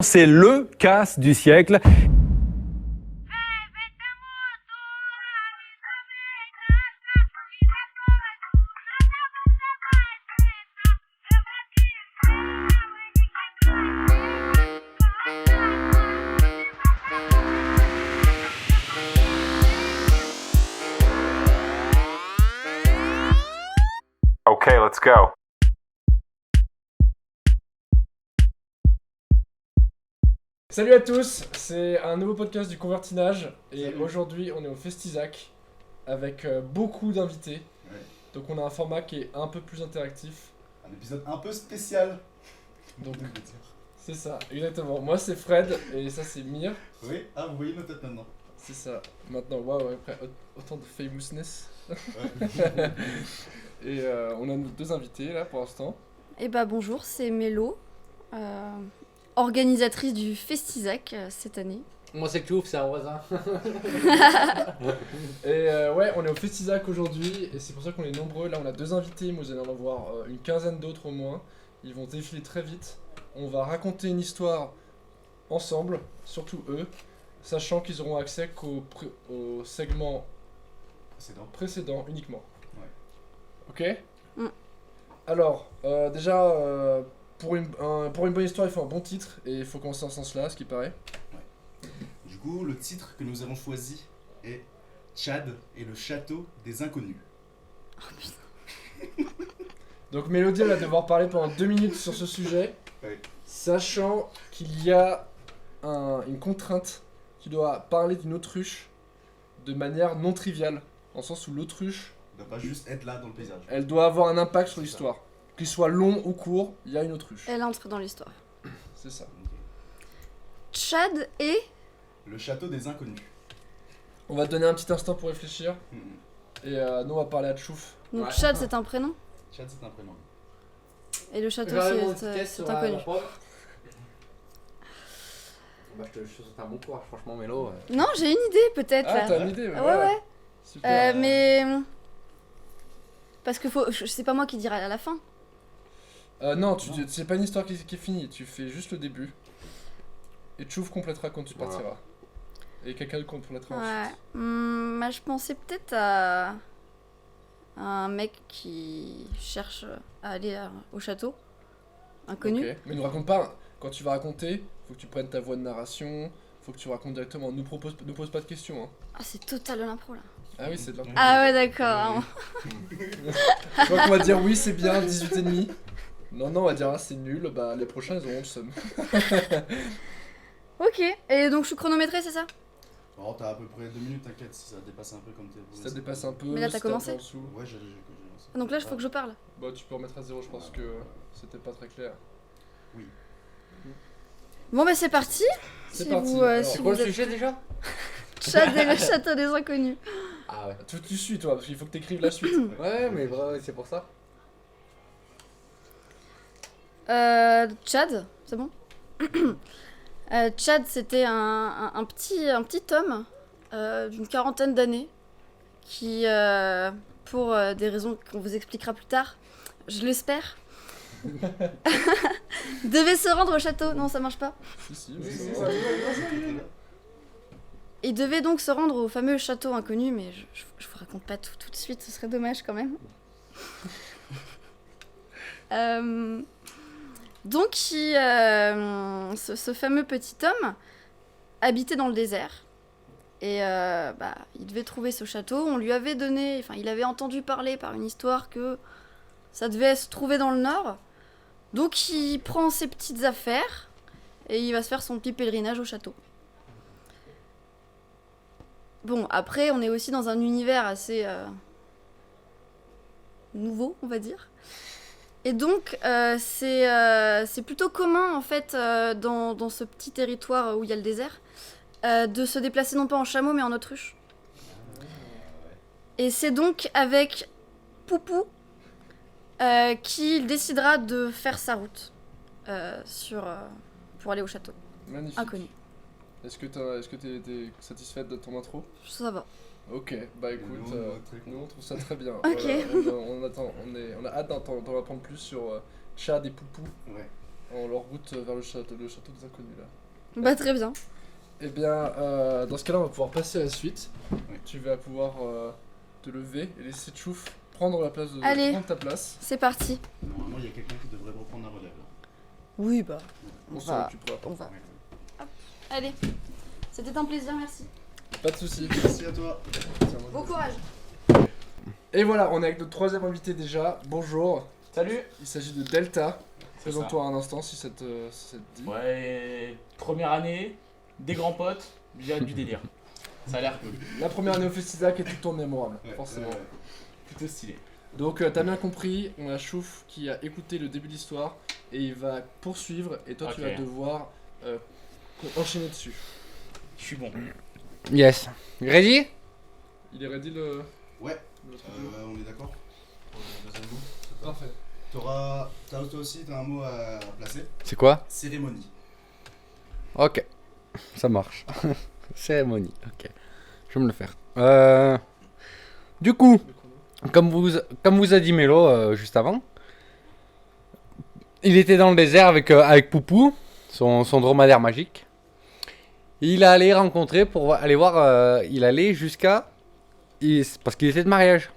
C'est le casse du siècle. Okay, let's go. Salut à tous, c'est un nouveau podcast du Convertinage et Salut. Aujourd'hui on est au Festizac avec beaucoup d'invités. Ouais. Donc on a un format qui est un peu plus interactif. Un épisode un peu spécial. Donc on peut dire. c'est ça, exactement. Moi c'est Fred et ça c'est Mir. Oui, ah vous voyez nos têtes maintenant. C'est ça. Maintenant, waouh, après autant de famousness. Ouais. Et on a nos deux invités là pour l'instant. Eh bah bonjour, c'est Mélo, organisatrice du Festizac cette année. Moi c'est Clouf, c'est un voisin. Et ouais, on est au Festizac aujourd'hui et c'est pour ça qu'on est nombreux. Là on a deux invités, moi vous allez en avoir une quinzaine d'autres au moins. Ils vont défiler très vite. On va raconter une histoire ensemble, surtout eux, sachant qu'ils auront accès au segment précédent uniquement. Ouais. Ok. Mm. Alors, déjà, pour une bonne histoire, il faut un bon titre et il faut commencer en ce sens-là, à ce qui paraît. Du coup, le titre que nous avons choisi est Tchad et le château des inconnus. Donc Mélodie elle va devoir parler pendant 2 minutes sur ce sujet, Ouais. sachant qu'il y a une contrainte. Tu dois parler d'une autruche de manière non triviale, en sens où l'autruche, Il ne doit pas juste être là dans le paysage. elle doit avoir un impact sur l'histoire. Qu'il soit long ou court, il y a une autruche. Elle entre dans l'histoire. C'est ça. Ok. Tchad et... Le château des inconnus. On va te donner un petit instant pour réfléchir, Mhm. et nous on va parler à Tchouf. Donc Ouais. Tchad c'est un prénom Tchad, c'est un prénom. et le château J'aurais mon petit c'est test sur inconnu. la prod. Bah je te souhaite un bon courage, franchement Mélo. Non, j'ai une idée peut-être Ah, là. t'as une idée? Ouais, ouais. Super. Mais... Parce que c'est pas moi qui dirai à la fin. Non, c'est pas une histoire qui est finie, tu fais juste le début. Et Tchouf complétera quand tu Voilà. partiras. Et quelqu'un complétera Ouais. ensuite. Bah, je pensais peut-être à un mec qui cherche à aller au château. Inconnu. Ok. Mais nous raconte pas, quand tu vas raconter, faut que tu prennes ta voix de narration, faut que tu racontes directement, nous pose pas de questions. Hein. Ah, c'est total de l'impro là. Ah oui, c'est de l'impro. Ah ouais, d'accord. Je crois qu'on va dire oui, c'est bien, 18,5. Non, on va dire ah, c'est nul, bah les prochains ils auront le seum. Ok. Et donc je suis chronométrée, c'est ça? Oh, t'as à peu près 2 minutes, t'inquiète, si ça dépasse un peu comme t'es. Si ça dépasse un peu, Mais là, t'as si t'es un peu commencé en dessous. Ouais, j'ai lancé. Ah, donc là, il faut que je parle. Bah tu peux remettre à zéro, je pense que c'était pas très clair. Bon bah c'est parti. C'est Si parti. vous, Alors, si C'est quoi vous le êtes- sujet déjà? Tchad et le château des inconnus. Ah ouais. tu suis toi, parce qu'il faut que t'écrives la suite. Ouais mais ouais, c'est pour ça. Tchad, c'est bon. Tchad, c'était un petit homme d'une quarantaine d'années qui, pour des raisons qu'on vous expliquera plus tard, je l'espère, devait se rendre au château. Non, ça marche pas. Si, mais Si, c'est si, bon. ça- Il devait donc se rendre au fameux château inconnu, mais je vous raconte pas tout de suite, ce serait dommage quand même. Donc, ce fameux petit homme habitait dans le désert. Et il devait trouver ce château. On lui avait donné, enfin, il avait entendu parler par une histoire que ça devait se trouver dans le nord. Donc, il prend ses petites affaires et il va se faire son petit pèlerinage au château. Bon, après, on est aussi dans un univers assez nouveau, on va dire. Et donc, c'est plutôt commun, en fait, dans ce petit territoire où il y a le désert, de se déplacer non pas en chameau, mais en autruche. Et c'est donc avec Poupou qu'il décidera de faire sa route pour aller au château Magnifique. inconnu. Est-ce que t'es satisfaite de ton intro? Ça va. Ok, bah écoute, Nous, on est très nous on trouve ça très bien. Ok. Voilà, on a hâte d'en apprendre plus sur Tchad et Poupou. Ouais. en leur route vers le château des inconnus là. Bah très bien. Eh bien, dans ce cas-là, on va pouvoir passer à la suite. Oui. Tu vas pouvoir te lever et laisser Chouf prendre la place Allez. prendre ta place. C'est parti. Normalement, il y a quelqu'un qui devrait reprendre la relève. Là. Oui bah. On s'en occupera. On va. Allez. C'était un plaisir, merci. Pas de soucis. Merci à toi. Bon courage. Et voilà, on est avec notre troisième invité déjà. Bonjour. Salut. Il s'agit de Delta. C'est Présente-toi un instant si ça te dit. Ouais, première année, des grands potes, j'ai du délire. Ça a l'air cool. La première année au Festizac est tout tourne mémorable, Ouais, forcément. Plutôt stylé. Donc t'as bien compris, on a Chouf qui a écouté le début de l'histoire et il va poursuivre et toi tu Ok. vas devoir enchaîner dessus. Je suis bon. Yes. Ready? Il est ready le... Ouais. le truc On est d'accord. Parfait. Toi aussi, t'as un mot à placer. C'est quoi? Cérémonie. Ok. Ça marche. Cérémonie. Ok. Je vais me le faire. Du coup, comme vous a dit Mélo juste avant, il était dans le désert avec Poupou, son dromadaire magique. Il allait rencontrer pour aller voir. Il allait jusqu'à. Parce qu'il était de mariage.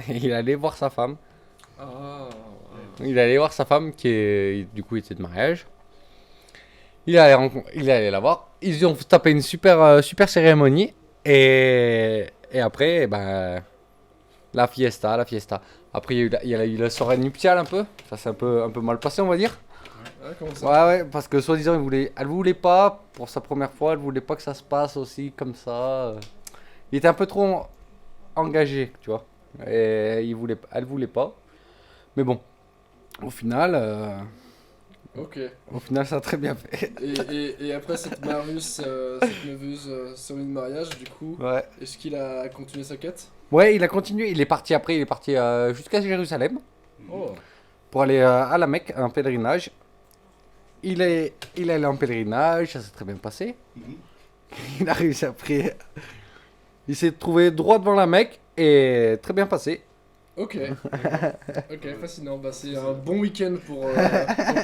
Il allait voir sa femme. Ah, Il allait voir sa femme du coup était de mariage. Il allait la voir. Ils ont tapé une super cérémonie et après ben la fiesta. Après il y a eu la soirée nuptiale un peu. Ça s'est un peu mal passé on va dire. ouais, comment ça? Ouais parce que soi-disant elle voulait pas pour sa première fois, elle voulait pas que ça se passe aussi comme ça. Il était un peu trop engagé, tu vois. Et elle voulait pas. Mais bon, au final Ok. ça a très bien fait. Et après cette Marius, cette neuveuse cérémonie de mariage, du coup, Ouais. est-ce qu'il a continué sa quête? Ouais, il a continué. Il est parti jusqu'à Jérusalem Oh. pour aller à la Mecque, en pèlerinage. Il est allé en pèlerinage, ça s'est très bien passé. Mhm. Il a réussi après. Il s'est trouvé droit devant la Mecque et très bien passé. Ok. Ok, fascinant. Bah, c'est un bon week-end pour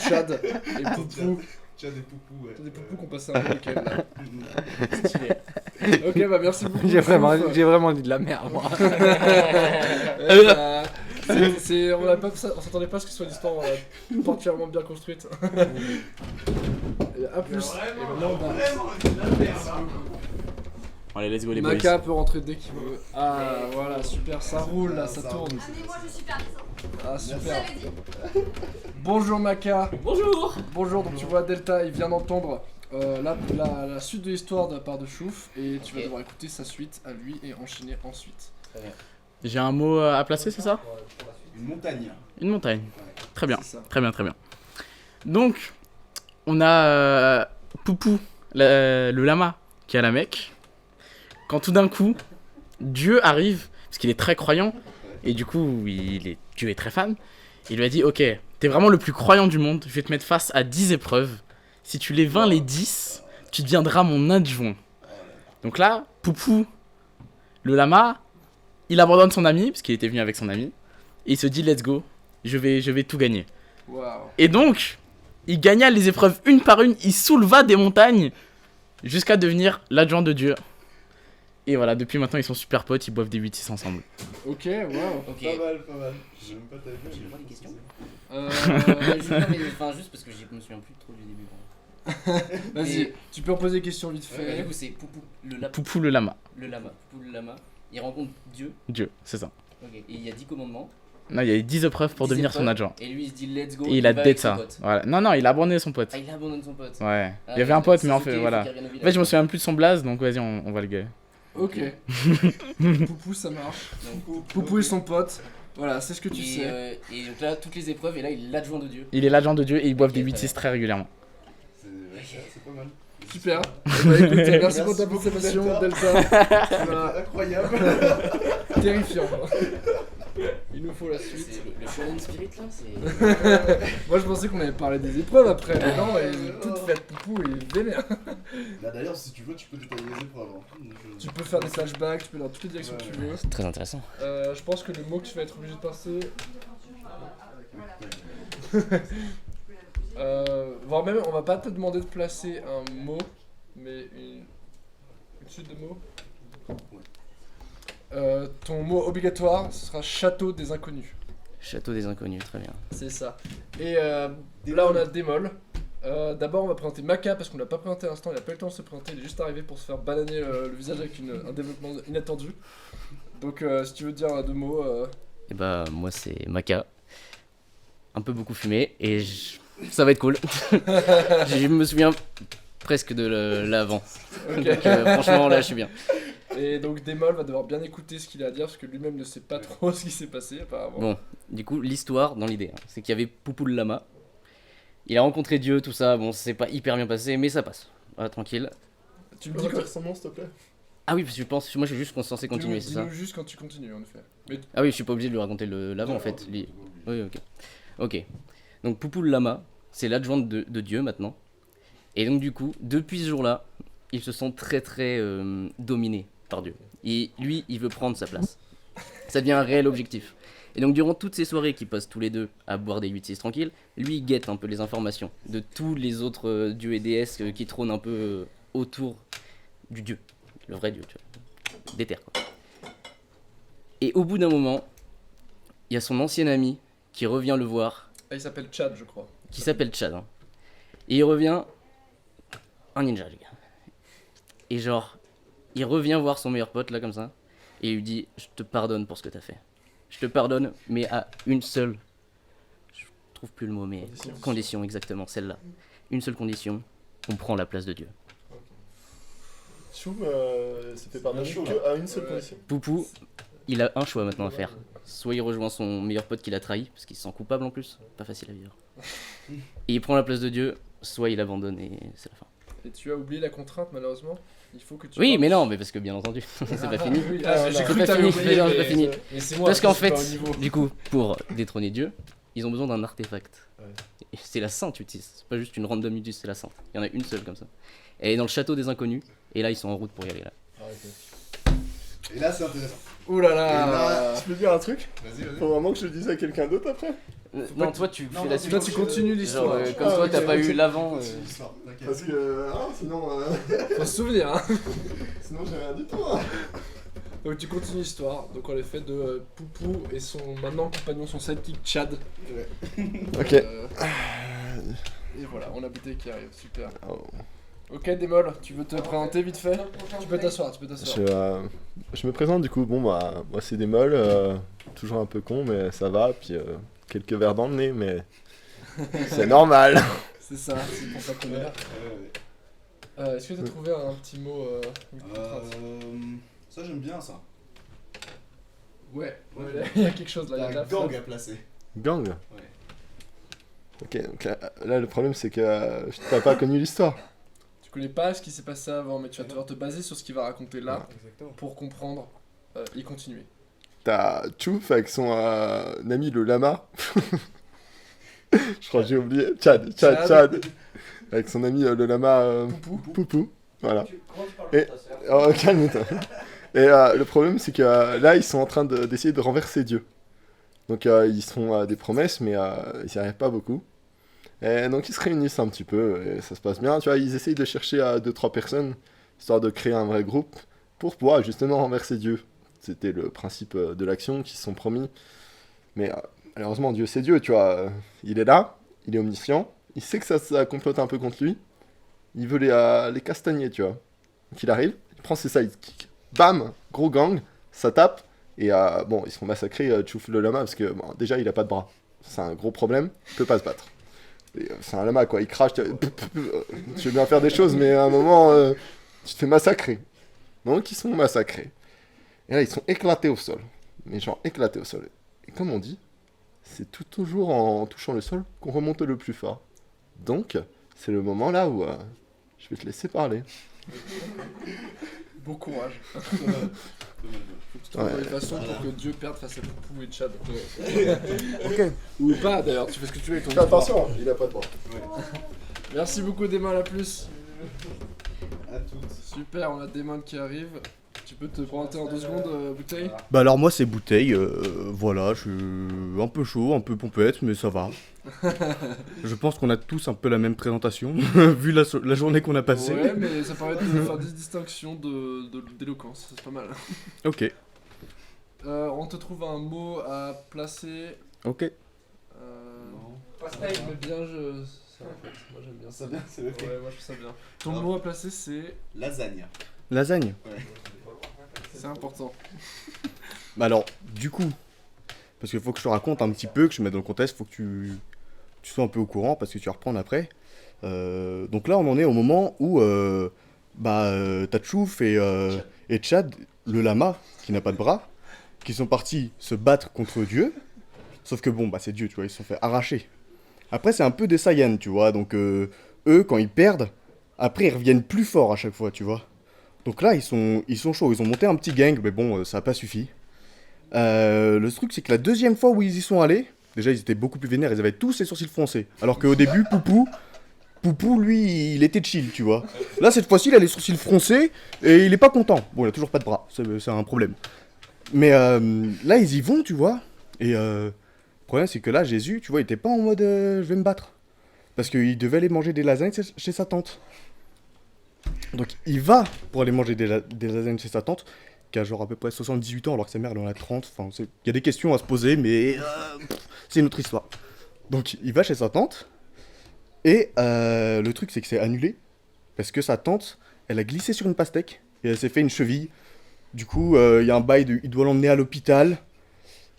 Chad et Poupou. Tu as des poupous, ouais. T'as des poupous qui ont passé un bon week-end là. Mhm. Stylé. Ok, bah merci beaucoup. J'ai Chouf. vraiment dit de la merde, moi. Bah, on s'attendait pas à ce que ce soit une histoire particulièrement bien construite. Et à plus. Et maintenant, bah, Allez, let's go les boys. Maka peut rentrer dès qu'il veut. Ah voilà, super, ça roule là, ça tourne. Allez, moi je suis supervise. Ah super. dit. Bonjour Maka. Bonjour. Bonjour, donc tu vois Delta, il vient d'entendre la suite de l'histoire de la part de Chouf et tu vas devoir écouter sa suite à lui et enchaîner ensuite. J'ai un mot à placer, c'est ça? Une montagne. Une montagne. Très bien, C'est ça. très bien, très bien. Donc, on a Poupou, le lama, qui est à la Mecque. Quand tout d'un coup, Dieu arrive, parce qu'il est très croyant, et du coup, Dieu est très fan. Il lui a dit, ok, t'es vraiment le plus croyant du monde, je vais te mettre face à 10 épreuves. Si tu les vins les 10, tu deviendras mon adjoint. Donc là, Poupou, le lama, il abandonne son ami, parce qu'il était venu avec son ami, et il se dit, let's go, je vais tout gagner. Waouh. Et donc, il gagna les épreuves une par une, il souleva des montagnes, jusqu'à devenir l'adjoint de Dieu. Et voilà, depuis maintenant, ils sont super potes, ils boivent des 8-6 ensemble. Ok, waouh. Ok. Pas mal. J'ai même pas ta J'ai pas des questions. Euh, Non, mais enfin, juste parce que je me souviens plus trop du début. Vas-y, Mais- tu peux reposer des questions vite Du fait. coup, c'est Poupou le Poupou le lama. lama. Poupou le lama. Il rencontre Dieu. Dieu, c'est ça. Ok. Et il y a 10 commandements. Non, il y a eu 10 épreuves pour 10 devenir son épreuves, adjoint. Et lui, il se dit let's go. Et il a va dead avec son ça. pote. Voilà. Non, il a abandonné son pote. Ah, il abandonne son pote. Ouais. Ah, Il y avait un pote, mais en Sasuke, fait, faut voilà. qu'il revienne au En village. fait, je me souviens plus de son blaze, donc vas-y, on va le gagner. Ok. Poupou, ça marche. Donc, Poupou et son pote. Voilà, c'est ce que tu sais. et donc là, toutes les épreuves, et là, il est l'adjoint de Dieu. Il est l'agent de Dieu et ils boivent Ok, des très 8-6 très régulièrement. C'est pas mal. Super. Bah, écoute, merci pour ta beaucoup, participation, Delta. Delta. C'est incroyable. Terrifiant. Il nous faut la C'est suite. le Shonen Spirit là, c'est. Moi je pensais qu'on avait parlé des épreuves après, mais non, elle est toute faite, Poupou, il est vénère. Là d'ailleurs, si tu veux, tu peux détailler les épreuves. Hein. Tu peux faire des flashbacks, tu peux aller dans toutes les directions que tu veux. C'est très intéressant. Je pense que le mot que tu vas être obligé de passer. Voire même, on va pas te demander de placer un mot, mais une suite de mots. Ton mot obligatoire, ce sera château des inconnus. Château des inconnus, très bien. C'est ça. Et là, on a Démol. D'abord, on va présenter Maka parce qu'on l'a pas présenté à l'instant. Il a pas eu le temps de se présenter. Il est juste arrivé pour se faire bananer le visage avec un développement inattendu. Donc, si tu veux dire deux mots. Et bah, moi, c'est Maka. Un peu beaucoup fumé et ça va être cool. Je me souviens presque de l'avant. Ok. Donc, franchement, là, je suis bien. Et donc, Démol va devoir bien écouter ce qu'il a à dire parce que lui-même ne sait pas trop ce qui s'est passé apparemment. Bon, du coup, l'histoire dans l'idée, c'est qu'il y avait Poupou le lama. Il a rencontré Dieu, tout ça. Bon, c'est pas hyper bien passé, mais ça passe. Voilà, tranquille. Tu me peux dis dire quoi son nom, s'il te plaît? Ah oui, parce que je pense, moi, je suis juste censé continuer, c'est ça? Dis-nous juste quand tu continues en effet. Mais Ah oui, je suis pas obligé de lui raconter l'avant en fait. Oui, ok. Ok. Donc Poupou le lama, c'est l'adjointe de Dieu maintenant. Et donc du coup, depuis ce jour-là, il se sent très très dominé par Dieu. Et lui, il veut prendre sa place. Ça devient un réel objectif. Et donc durant toutes ces soirées qu'ils passent tous les deux à boire des 8-6 tranquilles, lui il guette un peu les informations de tous les autres dieux et déesses qui trônent un peu autour du dieu. Le vrai dieu, tu vois. Des terres quoi. Et au bout d'un moment, il y a son ancien ami qui revient le voir, il s'appelle Chad, je crois. qui s'appelle Chad. Hein. Et il revient un ninja, les gars. Et genre, il revient voir son meilleur pote là comme ça, et il lui dit, je te pardonne pour ce que t'as fait. Je te pardonne, mais à une seule, je trouve plus le mot, mais condition exactement, celle-là. Une seule condition, on prend la place de Dieu. Choum s'est fait pardonner que à une seule condition. Poupou, il a un choix maintenant à faire. Soit il rejoint son meilleur pote qui l'a trahi, parce qu'il se sent coupable en plus, pas facile à vivre. Et il prend la place de Dieu, soit il abandonne et c'est la fin. Et tu as oublié la contrainte malheureusement. Il faut que tu. Oui, parles- mais non, mais parce que bien entendu, c'est pas fini. Oui, Ah, j'ai non. cru C'est que pas t'avais fini, oublié, mais non, c'est mais- pas fini. mais c'est moi Parce qui qu'en suis pas fait, au niveau. du coup, pour détrôner Dieu, ils ont besoin d'un artefact. Ouais. Et c'est la sainte utilise, c'est pas juste une random utilise, c'est la sainte. Il y en a une seule comme ça. Elle est dans le château des inconnus, et là ils sont en route pour y aller là. Ah, ok. Et là, c'est intéressant. Ouh là Et là. là- Je peux dire un truc? Vas-y, vas-y. Faut vraiment que je le dise à quelqu'un d'autre après? Non, toi tu Non, fais la non, suite. Toi tu continues l'histoire. Genre, comme Ah, toi ok, t'as pas ok. eu l'avant. C'est l'histoire, t'inquiète. Parce que sinon, Faut se souvenir hein. sinon j'ai rien du tout. Hein. Donc tu continues l'histoire. Donc en effet de Poupou et son maintenant compagnon, son sidekick Chad. Ok. Et voilà, on a BT qui arrive, super. Oh. Ok Démol, tu veux te présenter vite fait? Tu peux t'asseoir, tu peux t'asseoir. Je me présente du coup, bon bah, moi c'est Démol, toujours un peu con, mais ça va, puis quelques verres dans le nez, mais c'est normal. C'est ça, c'est pour ça qu'on est là. Ouais. Est-ce que t'as trouvé un petit mot une contrainte Ça, j'aime bien ça. Ouais, il y a quelque chose là, il y a de la La gang flotte. à placer. Gang. Ouais. Ok, donc là, le problème c'est que t'as pas connu l'histoire. Tu connais pas ce qui s'est passé avant, mais tu vas devoir te baser sur ce qu'il va raconter là Exactement. pour comprendre et continuer. T'as Chouf avec son ami le lama. Je crois que j'ai oublié. Chad. Avec son ami le lama Poupou. Voilà. Et... Oh, calme-toi. Et le problème, c'est que là, ils sont en train d'essayer de renverser Dieu. Donc, ils se font des promesses, mais ils n'y arrivent pas beaucoup. Et donc, ils se réunissent un petit peu, et ça se passe bien. Tu vois, ils essayent de chercher 2-3 personnes, histoire de créer un vrai groupe, pour pouvoir justement renverser Dieu. C'était le principe de l'action qu'ils se sont promis. Mais malheureusement, Dieu, c'est Dieu, tu vois. Il est là, il est omniscient, il sait que ça complote un peu contre lui. Il veut les castagner, tu vois. Donc, il arrive, il prend ses sidekicks. Bam, gros gang, ça tape, et bon, ils se font massacrer Chouf le lama, parce que bon, déjà, il a pas de bras. C'est un gros problème, il peut pas se battre. C'est un lama, quoi, il crache, tu veux bien faire des choses, mais à un moment, tu te fais massacrer. Donc, ils sont massacrés. Et là, ils sont éclatés au sol. Mais genre, éclatés au sol. Et comme on dit, c'est toujours en touchant le sol qu'on remonte le plus fort. Donc, c'est le moment là où je vais te laisser parler. Bon courage. Faut que tu trouves une façon pour que Dieu perde face à Poupou et Chad. Ok. Ou pas d'ailleurs, tu fais ce que tu veux avec ton Fais histoire. attention, il a pas de bras. Merci beaucoup Démon, à plus. À toutes. Super, on a Démon qui arrive. Tu peux te présenter en 2 secondes, Bouteille? Bah alors moi c'est Bouteille, voilà, je suis un peu chaud, un peu pompette, mais ça va. Je pense qu'on a tous un peu la même présentation, vu la journée qu'on a passée. Ouais, mais ça permet de faire des distinctions d'éloquence, c'est pas mal. Ok, On te trouve un mot à placer. ok. Pastèque, mais bien ça, en fait. Moi j'aime bien ça. c'est ok. Ouais, moi je trouve ça bien. Ton Alors. mot à placer c'est... Lasagne. Lasagne. C'est important. Bah alors, du coup, parce qu'il faut que je te raconte un petit peu, que je te mette dans le contexte, faut que tu sois un peu au courant, parce que tu vas reprendre après. Donc là, on en est au moment où t'as Tchouf et Tchad, le lama, qui n'a pas de bras, qui sont partis se battre contre Dieu. Sauf que bon, c'est Dieu, tu vois, ils se sont fait arracher. Après, c'est un peu des Saiyans, tu vois, donc eux, quand ils perdent, après, ils reviennent plus forts à chaque fois, tu vois. Donc là, ils sont chauds, ils ont monté un petit gang, mais bon, ça n'a pas suffi. Le truc, c'est que la deuxième fois où ils y sont allés, déjà, ils étaient beaucoup plus vénères, ils avaient tous les sourcils froncés. Alors qu'au début, Poupou, lui, il était chill, tu vois. Là, cette fois-ci, il a les sourcils froncés, et il est pas content. Bon, il a toujours pas de bras, c'est un problème. Mais là, ils y vont, tu vois, et le problème, c'est que là, Jésus, tu vois, il était pas en mode je vais me battre. Parce qu'il devait aller manger des lasagnes chez sa tante. Donc il va pour aller manger des lasagnes chez sa tante, qui a genre à peu près 78 ans alors que sa mère elle en a 30. Enfin, il y a des questions à se poser, mais c'est une autre histoire. Donc il va chez sa tante, et le truc c'est que c'est annulé, parce que sa tante, elle a glissé sur une pastèque, et elle s'est fait une cheville. Du coup, il y a un bail il doit l'emmener à l'hôpital.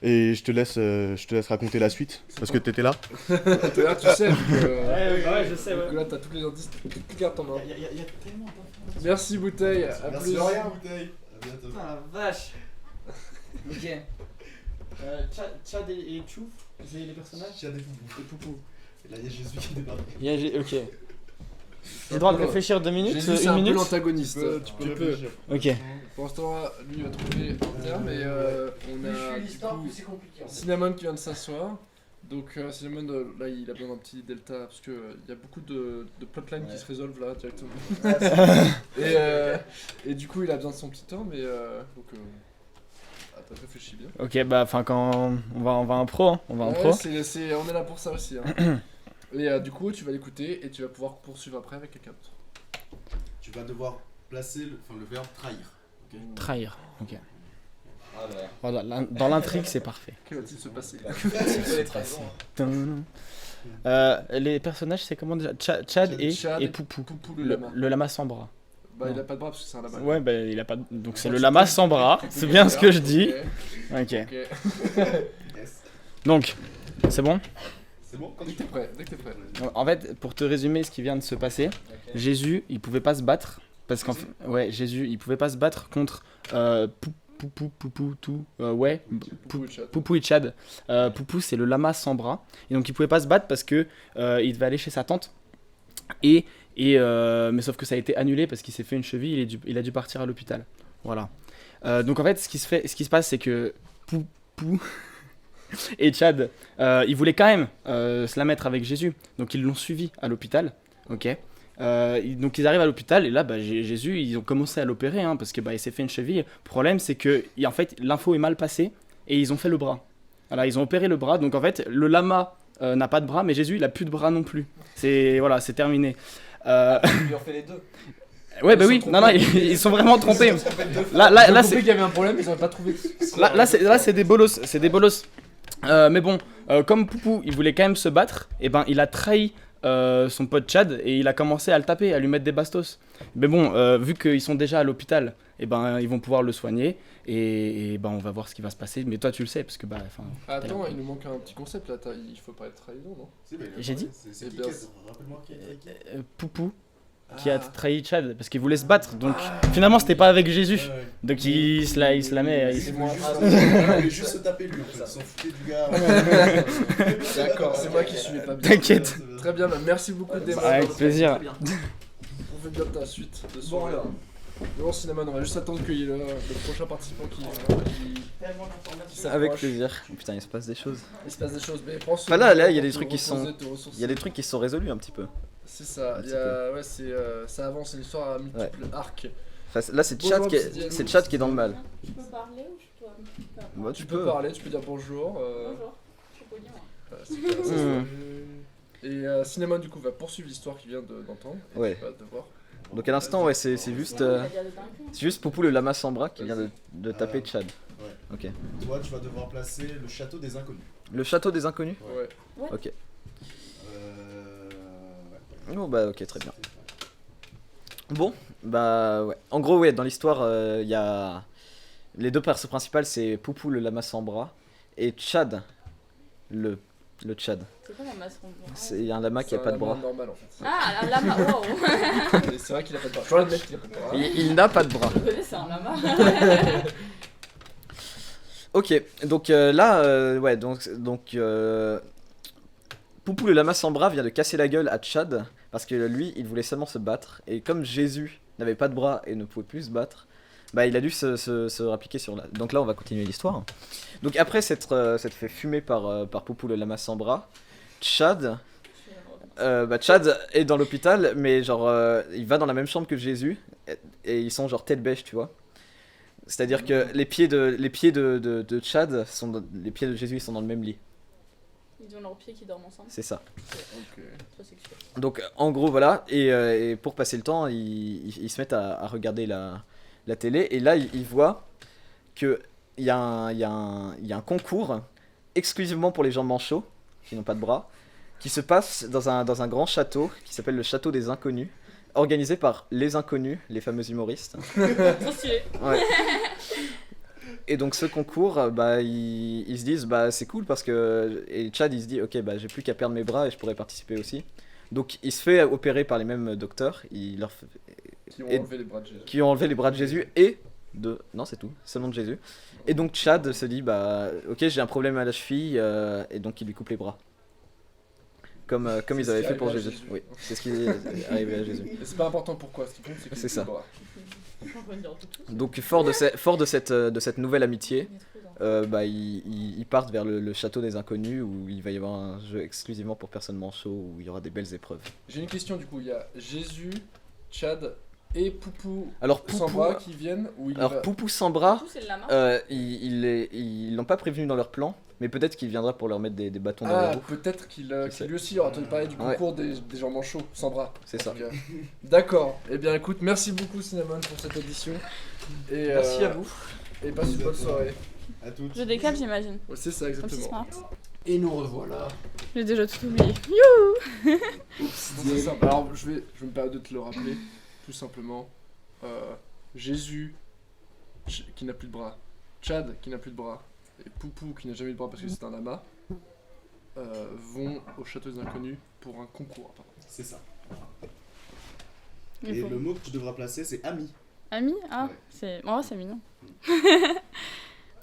Et je te laisse raconter la suite, parce que t'étais là. D'ailleurs, tu sais, Ouais, je sais, ouais. que là t'as tous les indices, toutes cartes en main. Il y a tellement d'infos. Merci Bouteille, à Merci plus. de rien, Bouteille. À bientôt. Putain, la vache. Ok. Chad et Chouf, c'est les personnages. Chad et Poupou. Et là, il y a Jésus qui débarque. Ok. J'ai le droit de réfléchir 2 minutes, Jésus, c'est 1 un peu minute. l'antagoniste. Tu peux réfléchir. Ok. Pour l'instant, lui va trouver un terme, et on a du coup Cinnamon qui vient de s'asseoir. Donc Cinnamon, là il a besoin d'un petit delta, parce qu'il y a beaucoup de plotlines qui se résolvent là directement. Et du coup il a besoin de son petit temps, mais donc t'as réfléchi bien. Ok, bah enfin quand on va en pro, hein. On va en pro. On est là pour ça aussi. Hein. Et du coup tu vas l'écouter et tu vas pouvoir poursuivre après avec quelqu'un d'autre. Tu vas devoir placer le verbe trahir. Okay. Trahir, ok. Voilà, dans l'intrigue c'est parfait. Que va-t-il se passer? Les personnages c'est comment déjà? Chad et Poupou. Poupou le lama. Le lama sans bras. Bah il a pas de bras parce que c'est un lama. Ouais, bah il a pas. Donc c'est le lama sans bras, c'est bien ce que je dis. Ok. Yes. Donc, c'est bon? C'est bon quand Dès que t'es prêt, dès que t'es prêt. En fait, pour te résumer ce qui vient de se passer, Jésus il pouvait pas se battre. Parce qu'en fait, ouais, Jésus il pouvait pas se battre contre Poupou et Chad. Poupou c'est le lama sans bras. Et donc il pouvait pas se battre parce que il devait aller chez sa tante. Mais sauf que ça a été annulé parce qu'il s'est fait une cheville, il a dû partir à l'hôpital. Voilà. Donc en fait ce qui se passe c'est que Poupou et Chad ils voulaient quand même se la mettre avec Jésus. Donc ils l'ont suivi à l'hôpital. Ok. Donc ils arrivent à l'hôpital et là Jésus ils ont commencé à l'opérer hein, parce que il s'est fait une cheville. Le problème c'est que en fait l'info est mal passée et ils ont fait le bras. Voilà, ils ont opéré le bras, donc en fait le lama n'a pas de bras mais Jésus il a plus de bras non plus. C'est terminé. Ils lui ont fait les deux. Ouais bah oui, non ils sont vraiment trompés. Là c'est qu'il y avait un problème, ils n'ont pas trouvé. Là c'est des bolos, mais bon, comme Poupou il voulait quand même se battre, et il a trahi son pote Chad et il a commencé à le taper, à lui mettre des bastos. Mais bon, vu qu'ils sont déjà à l'hôpital, ils vont pouvoir le soigner et on va voir ce qui va se passer. Mais toi tu le sais parce que Attends, il nous manque un petit concept là, il faut pas être trahison, non? J'ai dit C'est bien. Rappelle-moi qui a Poupou qui a trahi Chad parce qu'il voulait se battre. Donc finalement c'était pas avec Jésus. Donc il se la met. Il voulait juste se taper lui en fait, s'en foutait du gars. D'accord, c'est moi qui suivais pas bien. T'inquiète. Très bien, merci beaucoup Démon. Avec plaisir. On fait bien ta suite de soirée. Bon Cinnamon, on va juste attendre qu'il y ait le prochain participant qui s'approche. Avec plaisir. Putain, il se passe des choses. Il se passe des choses, mais prends Bah là, il y a des trucs qui sont. Il y a des trucs qui se sont résolus un petit peu. C'est ça, ça avance, c'est une histoire à multiples arcs. Enfin, là, c'est Bonjour, Chad Obsidian. c'est Chad qui est dans le mal. Je peux parler ou je dois pas Bah, Tu peux parler, tu peux dire bonjour. Bonjour, je suis poli moi. Voilà, super, ça se fait. Et Cinnamon du coup va poursuivre l'histoire qu'il vient d'entendre. Et Ouais. tu vas devoir. Donc à l'instant, ouais, c'est juste Poupou le lama sans bras qui vient de taper Chad. Ouais. Ok. Toi, tu vas devoir placer le château des inconnus. Le château des inconnus. Ouais. Ok. Ouais. Oh bah ok, très bien. Bon, bah ouais. En gros, ouais, dans l'histoire, il y a les deux persos principaux, c'est Poupou le lama sans bras et Chad, le Chad. C'est quoi la masse ronde? C'est un lama qui a pas de bras. Normal en fait. Ah, un lama, wow. Mais c'est vrai qu'il a pas de bras. Je vois le mec qui a pas de bras. Il n'a pas de bras. Je connais, c'est un lama. Ok, donc là, ouais, donc Poupou le lama sans bras vient de casser la gueule à Chad parce que lui, il voulait seulement se battre et comme Jésus n'avait pas de bras et ne pouvait plus se battre, bah il a dû se rappliquer sur là. Donc là, on va continuer l'histoire. Donc après s'être fait fumer par Poupou le lama sans bras, Chad est dans l'hôpital, mais genre il va dans la même chambre que Jésus et ils sont genre tête bêche, tu vois. C'est-à-dire que les pieds de Chad les pieds de Jésus ils sont dans le même lit. Ils ont leurs pieds qui dorment ensemble. C'est ça. Ok. Trop sexuel. Donc en gros voilà, et pour passer le temps, ils se mettent à regarder la télé et là ils voient que il y a un concours exclusivement pour les gens manchots qui n'ont pas de bras qui se passe dans un grand château qui s'appelle le château des inconnus, organisé par les inconnus, les fameux humoristes. Trop stylé. Ouais. Et donc ce concours, bah ils se disent bah c'est cool parce que et Chad il se dit ok bah j'ai plus qu'à perdre mes bras et je pourrais participer aussi. Donc il se fait opérer par les mêmes docteurs, il leur fait- Qui ont et- enlevé les bras de Jésus. qui ont enlevé les bras de Jésus et de non c'est tout seulement de Jésus. Et donc Chad se dit bah ok j'ai un problème à la cheville et donc il lui coupe les bras. Comme ils ce avaient qui fait pour arrive à Jésus. Jésus. Oui c'est ce qui est arrivé à Jésus. Et c'est pas important pourquoi, ce qui compte c'est que C'est ça. Donc fort de cette nouvelle amitié, bah, ils partent vers le château des inconnus où il va y avoir un jeu exclusivement pour personnes manchots où il y aura des belles épreuves. J'ai une question du coup, il y a Jésus, Chad et Poupou Alors sans Poupou, bras qui viennent ou il alors va... Poupou sans bras, Poupou, c'est le lama. ils l'ont pas prévenu dans leur plan, mais peut-être qu'il viendra pour leur mettre des bâtons dans les Ah, roues. peut-être qu'il sais. lui aussi aura entendu parler du Ouais. concours des gens manchots sans bras. C'est ça. En tout cas. D'accord. Eh bien écoute, merci beaucoup Cinnamon pour cette audition. Et, Merci à vous. Et passe une bonne soirée. À toutes. Je décale, j'imagine. Ouais, c'est ça Comme c'est exactement. smart. Et nous revoilà. J'ai déjà tout oublié. Youhou. C'est simple. Alors je vais me permettre de te le rappeler. Tout simplement. Jésus qui n'a plus de bras. Chad qui n'a plus de bras. Et Poupou qui n'a jamais eu de bras parce que c'est un lama. Vont au château des inconnus pour un concours. Apparemment. C'est ça. Il Et faut- le mot que tu devras placer, c'est ami. Ami? Ah, Ouais. c'est. En vrai, c'est mignon.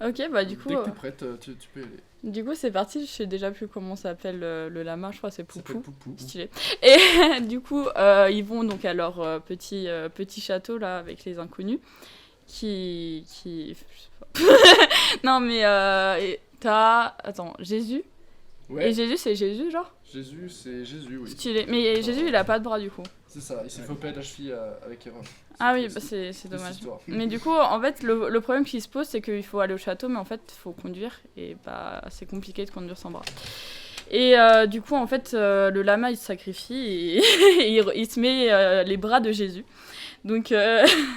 Ok, bah du coup. Dès que t'es prête, tu peux y aller. Du coup, c'est parti. Je sais déjà plus comment s'appelle le lama. Je crois que c'est Ça s'appelle Poupou. Poupou. Stylé. Et du coup, ils vont donc à leur petit château là avec les inconnus. Qui. Je sais pas. Non, mais t'as. Attends, Jésus. Ouais. Et Jésus, c'est Jésus, genre? Jésus, c'est Jésus, oui. Stylé. Mais Jésus, il a pas de bras du coup. C'est ça, il s'est fait opérer de la cheville avec erreur. Ah oui, bah c'est dommage. histoire. Mais du coup, en fait, le problème qui se pose, c'est qu'il faut aller au château, mais en fait, il faut conduire. Et bah, c'est compliqué de conduire sans bras. Et du coup, en fait, le lama, il se sacrifie et il se met les bras de Jésus. Donc, Il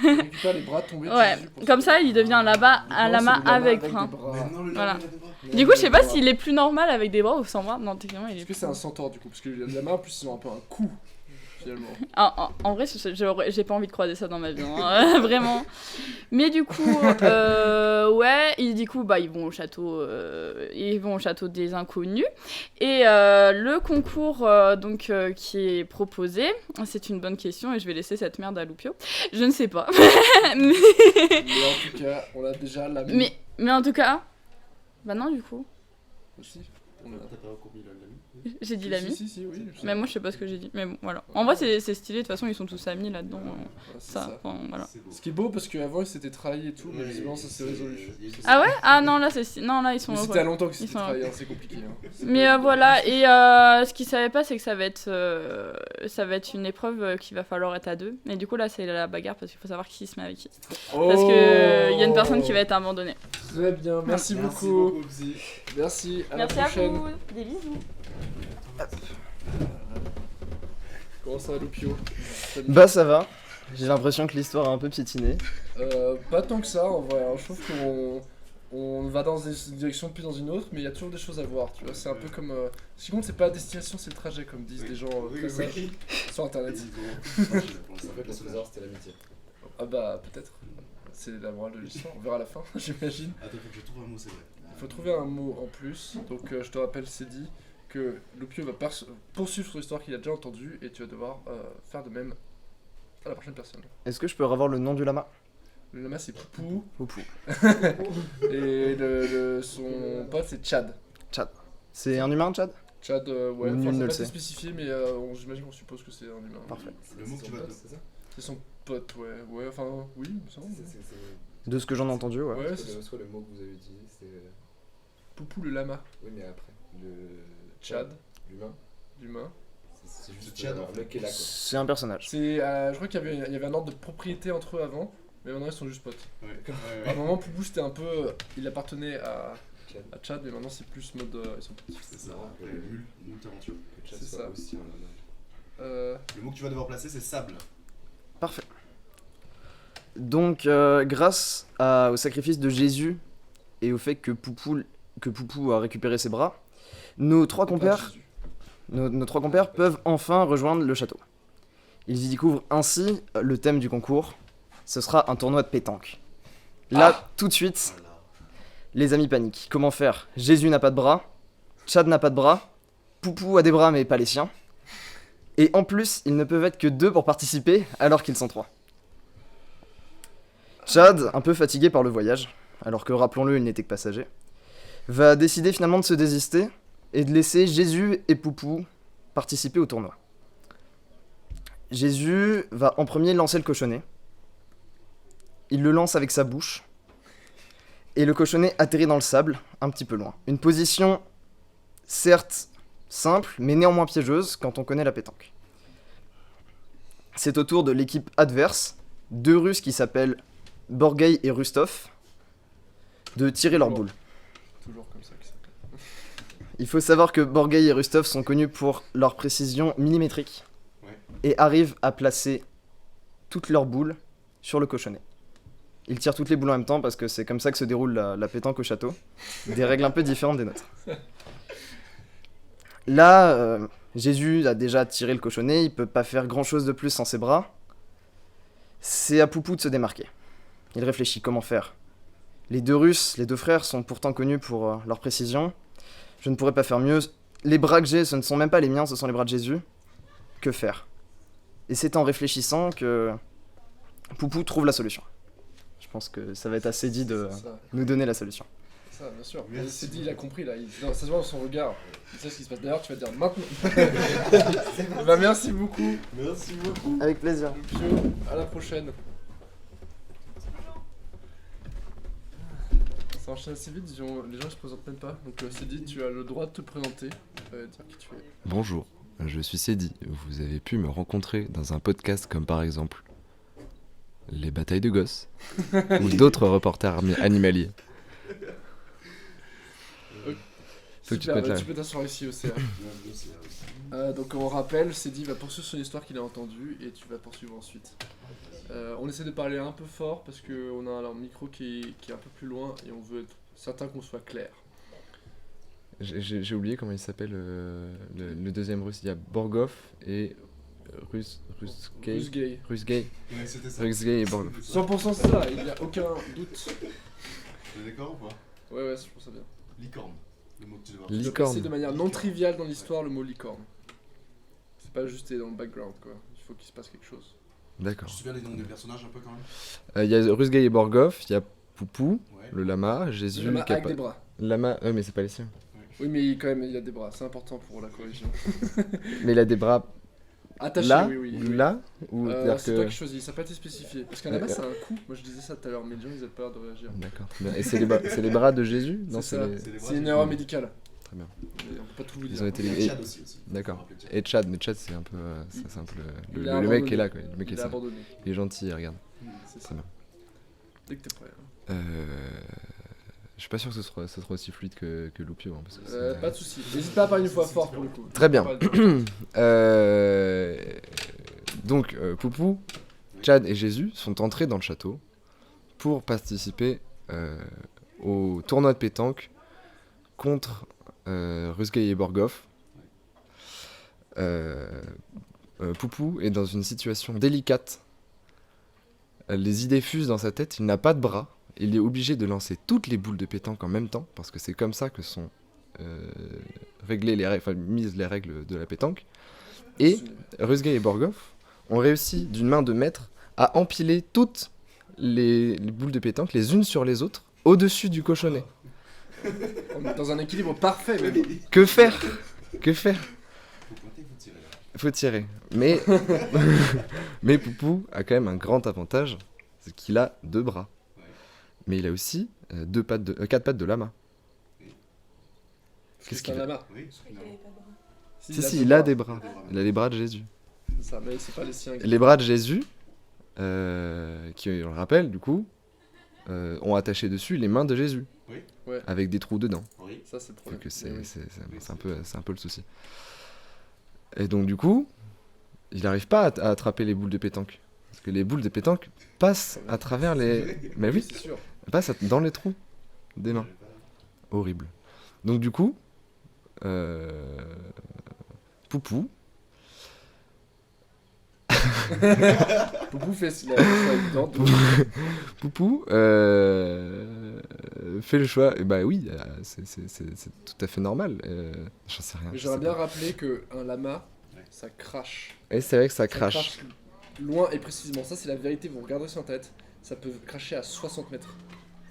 récupère les bras tombés de ouais, Jésus pour comme se- ça, il devient un lama C'est le avec des bras. bras. Mais non, le Voilà. lama, il a des bras. Du coup, je sais pas s'il est plus normal avec des bras ou sans bras. Non, techniquement, il est Est-ce que plus. c'est un centaure du coup? Parce que les lamas en plus ils ont un peu un coup finalement. En vrai, j'ai pas envie de croiser ça dans ma vie, hein, vraiment. Mais du coup, ouais, ils vont au château, des inconnus. Et le concours qui est proposé, c'est une bonne question et je vais laisser cette merde à Loupio. Je ne sais pas. Mais en tout cas, on a déjà la mais en tout cas, bah non du coup. aussi. T'as pas encore mis l'ami. J'ai dit l'ami. Si, oui. Mais moi, je sais pas ce que j'ai dit. Mais bon, voilà. En vrai, c'est stylé. De toute façon, ils sont tous amis là-dedans. Ça. Enfin, voilà. Ce qui est beau parce qu'avant ils s'étaient trahis et tout, mais visiblement ça s'est résolu. Ah ouais? Ah non, là, non, là ils sont Mais heureux. c'était à longtemps qu'ils Ils s'étaient sont trahis, hein, c'est compliqué. Hein. Mais voilà, et ce qu'ils savaient pas, c'est que ça va être une épreuve qu'il va falloir être à deux. Et du coup, là, c'est la bagarre parce qu'il faut savoir qui se met avec qui. Parce que il y a une personne qui va être abandonnée. Très bien, merci beaucoup. Merci, à la prochaine. À vous, des bisous. Comment ça va, Loupio? Bah ça va, j'ai l'impression que l'histoire a un peu piétiné. Pas tant que ça en vrai, hein. Je trouve qu'on va dans une direction puis dans une autre, mais il y a toujours des choses à voir, tu vois, c'est un peu comme... Ce qui compte c'est pas la destination, c'est le trajet, comme disent des gens très sages sur internet. En fait, le trésor c'était l'amitié. Ah bah peut-être, c'est la morale de l'histoire, on verra à la fin, j'imagine. Attends, faut que je trouve un mot, c'est vrai. Il faut trouver un mot en plus, donc je te rappelle, c'est dit que Loupio va poursuivre son histoire qu'il a déjà entendue et tu vas devoir faire de même à la prochaine personne. Est-ce que je peux avoir le nom du lama? Le lama c'est Poupou. Poupou. Et son pote c'est Chad. Chad. C'est un humain, Chad? Chad, ouais, Nul ne c'est le pas sait. spécifié, mais j'imagine qu'on suppose que c'est un humain. Parfait. Le mot que tu vas c'est ça? C'est son pote, ouais, enfin, oui, il me semble. De ce que j'en ai entendu, ouais. Ouais, C'est soit le mot que vous avez utilisé, c'est. Poupou le lama. Oui, mais après. Le. Chad. L'humain. C'est juste Chad, un mec qui est là, quoi. C'est un personnage. Je crois qu'il y avait un ordre de propriété entre eux avant, mais maintenant ils sont juste potes. À un moment, Poupou c'était un peu. Il appartenait à Chad, mais maintenant c'est plus mode. Ils sont potes. C'est ça, multi-aventure. C'est ça. Aussi un Le mot que tu vas devoir placer c'est sable. Parfait. Donc, grâce au sacrifice de Jésus et au fait que Poupou a récupéré ses bras, nos trois compères peuvent enfin rejoindre le château. Ils y découvrent ainsi le thème du concours. Ce sera un tournoi de pétanque. Là, tout de suite, les amis paniquent. Comment faire? Jésus n'a pas de bras, Chad n'a pas de bras, Poupou a des bras mais pas les siens. Et en plus, ils ne peuvent être que 2 pour participer alors qu'ils sont 3. Chad, un peu fatigué par le voyage, alors que rappelons-le, il n'était que passager, va décider finalement de se désister et de laisser Jésus et Poupou participer au tournoi. Jésus va en premier lancer le cochonnet. Il le lance avec sa bouche. Et le cochonnet atterrit dans le sable, un petit peu loin. Une position, certes simple, mais néanmoins piégeuse quand on connaît la pétanque. C'est au tour de l'équipe adverse, 2 Russes qui s'appellent Borgay et Rustov, de tirer leur boule. Toujours comme ça qu'il s'appelle. Il faut savoir que Borgay et Rustov sont connus pour leur précision millimétrique et arrivent à placer toutes leurs boules sur le cochonnet. Ils tirent toutes les boules en même temps parce que c'est comme ça que se déroule la pétanque au château. Des règles un peu différentes des nôtres. Là, Jésus a déjà tiré le cochonnet, il peut pas faire grand chose de plus sans ses bras. C'est à Poupou de se démarquer. Il réfléchit comment faire. Les 2 Russes, les 2 frères sont pourtant connus pour leur précision. Je ne pourrais pas faire mieux. Les bras que j'ai, ce ne sont même pas les miens, ce sont les bras de Jésus. Que faire? Et c'est en réfléchissant que Poupou trouve la solution. Je pense que ça va être assez dit de nous donner la solution. Ça, bien sûr. Mais c'est dit, il a compris là. Ça se voit dans son regard. Il sait ce qui se passe. D'ailleurs, tu vas dire maintenant. Bah, merci beaucoup. Merci beaucoup. Avec plaisir. Loupio, à la prochaine. Ça enchaîne assez vite, les gens se présentent même pas. Donc, c'est dit, tu as le droit de te présenter, dire qui tu es. Bonjour, je suis Cédi. Vous avez pu me rencontrer dans un podcast comme par exemple Les Batailles de Gosses ou d'autres reporters animaliers. Super, tu peux t'asseoir ici au CA. Donc on rappelle, Cédi va poursuivre son histoire qu'il a entendue et tu vas poursuivre ensuite. On essaie de parler un peu fort parce qu'on a un micro qui est un peu plus loin et on veut être certain qu'on soit clair. J'ai oublié comment il s'appelle le deuxième russe. Il y a Borgov et Rusgay. Ouais, c'était ça. Rusgay et Borgov. 100% c'est ça, il n'y a aucun doute. T'es d'accord ou pas? Ouais, je pense ça bien. Licorne. Le mot que tu devrais Licorne. C'est de manière non triviale dans l'histoire le mot licorne. C'est pas juste dans le background quoi. Il faut qu'il se passe quelque chose. D'accord. Tu te souviens des noms des personnages un peu quand même? Il y a Rusgay et Borgov, il y a Poupou, le lama, Jésus. Le lama qui a avec pas- des bras. Lama, mais c'est pas les siens. Oui, mais quand même, il a des bras, c'est important pour la correction. Mais il a des bras Attachés, là oui. ou là ou c'est-à-dire C'est que... toi qui choisis, ça n'a pas été spécifié. Parce qu'un lama, c'est un coup. Moi, je disais ça tout à l'heure, mais les gens, ils avaient peur de réagir. D'accord, très bien. Et c'est les bras de Jésus? Non, C'est ça, les- c'est une erreur médicale. Très bien. Et on peut pas tout vous Ils dire. ont été Et les... Tchad aussi. D'accord. Et Tchad, mais Tchad c'est un peu, c'est un peu Il le a mec qui est là abandonné. quoi. Le mec Il est a ça. abandonné. Il est gentil, regarde. C'est Très ça. bien. Dès que t'es prêt. Hein. Je suis pas sûr que ce sera aussi fluide que Loupio. Hein, parce que c'est- Pas de soucis. N'hésite pas à parler une fois fort pour le coup. Très bien. Pas le- Donc, Poupou, Tchad et Jésus sont entrés dans le château pour participer au tournoi de pétanque contre Rusgay et Borgov. Poupou est dans une situation délicate. Les idées fusent dans sa tête, il n'a pas de bras. Il est obligé de lancer toutes les boules de pétanque en même temps, parce que c'est comme ça que sont mises les règles de la pétanque. Et Rusgay et Borgov ont réussi d'une main de maître à empiler toutes les boules de pétanque les unes sur les autres au-dessus du cochonnet. On est dans un équilibre parfait, même. Que faire? Que faire? Faut tirer. Mais mais Poupou a quand même un grand avantage, c'est qu'il a 2 bras. Mais il a aussi 4 pattes de lama. Qu'est-ce qu'il C'est un a? lama. Si, il a des bras. Il a les bras de Jésus. C'est ça, mais c'est pas les siens. Les bras de Jésus, qui, on le rappelle, du coup, ont attaché dessus les mains de Jésus. Oui. Ouais. Avec des trous dedans. Oui. Ça, c'est le problème. Fait que Mais oui. c'est un peu le souci. Et donc, du coup, il n'arrive pas à attraper les boules de pétanque. Parce que les boules de pétanque passent à travers les... Mais oui, C'est sûr. elles passent dans les trous des mains. Horrible. Donc, du coup, Poupou... Poupou fait la évidente. Poupou fait le choix. Et bah oui, c'est tout à fait normal. J'en sais rien. Mais je j'aimerais sais bien pas. rappeler qu'un lama, ça crache. Et c'est vrai que ça crache. Loin et précisément. Ça, c'est la vérité. Vous regardez sur Internet, ça peut cracher à 60 mètres.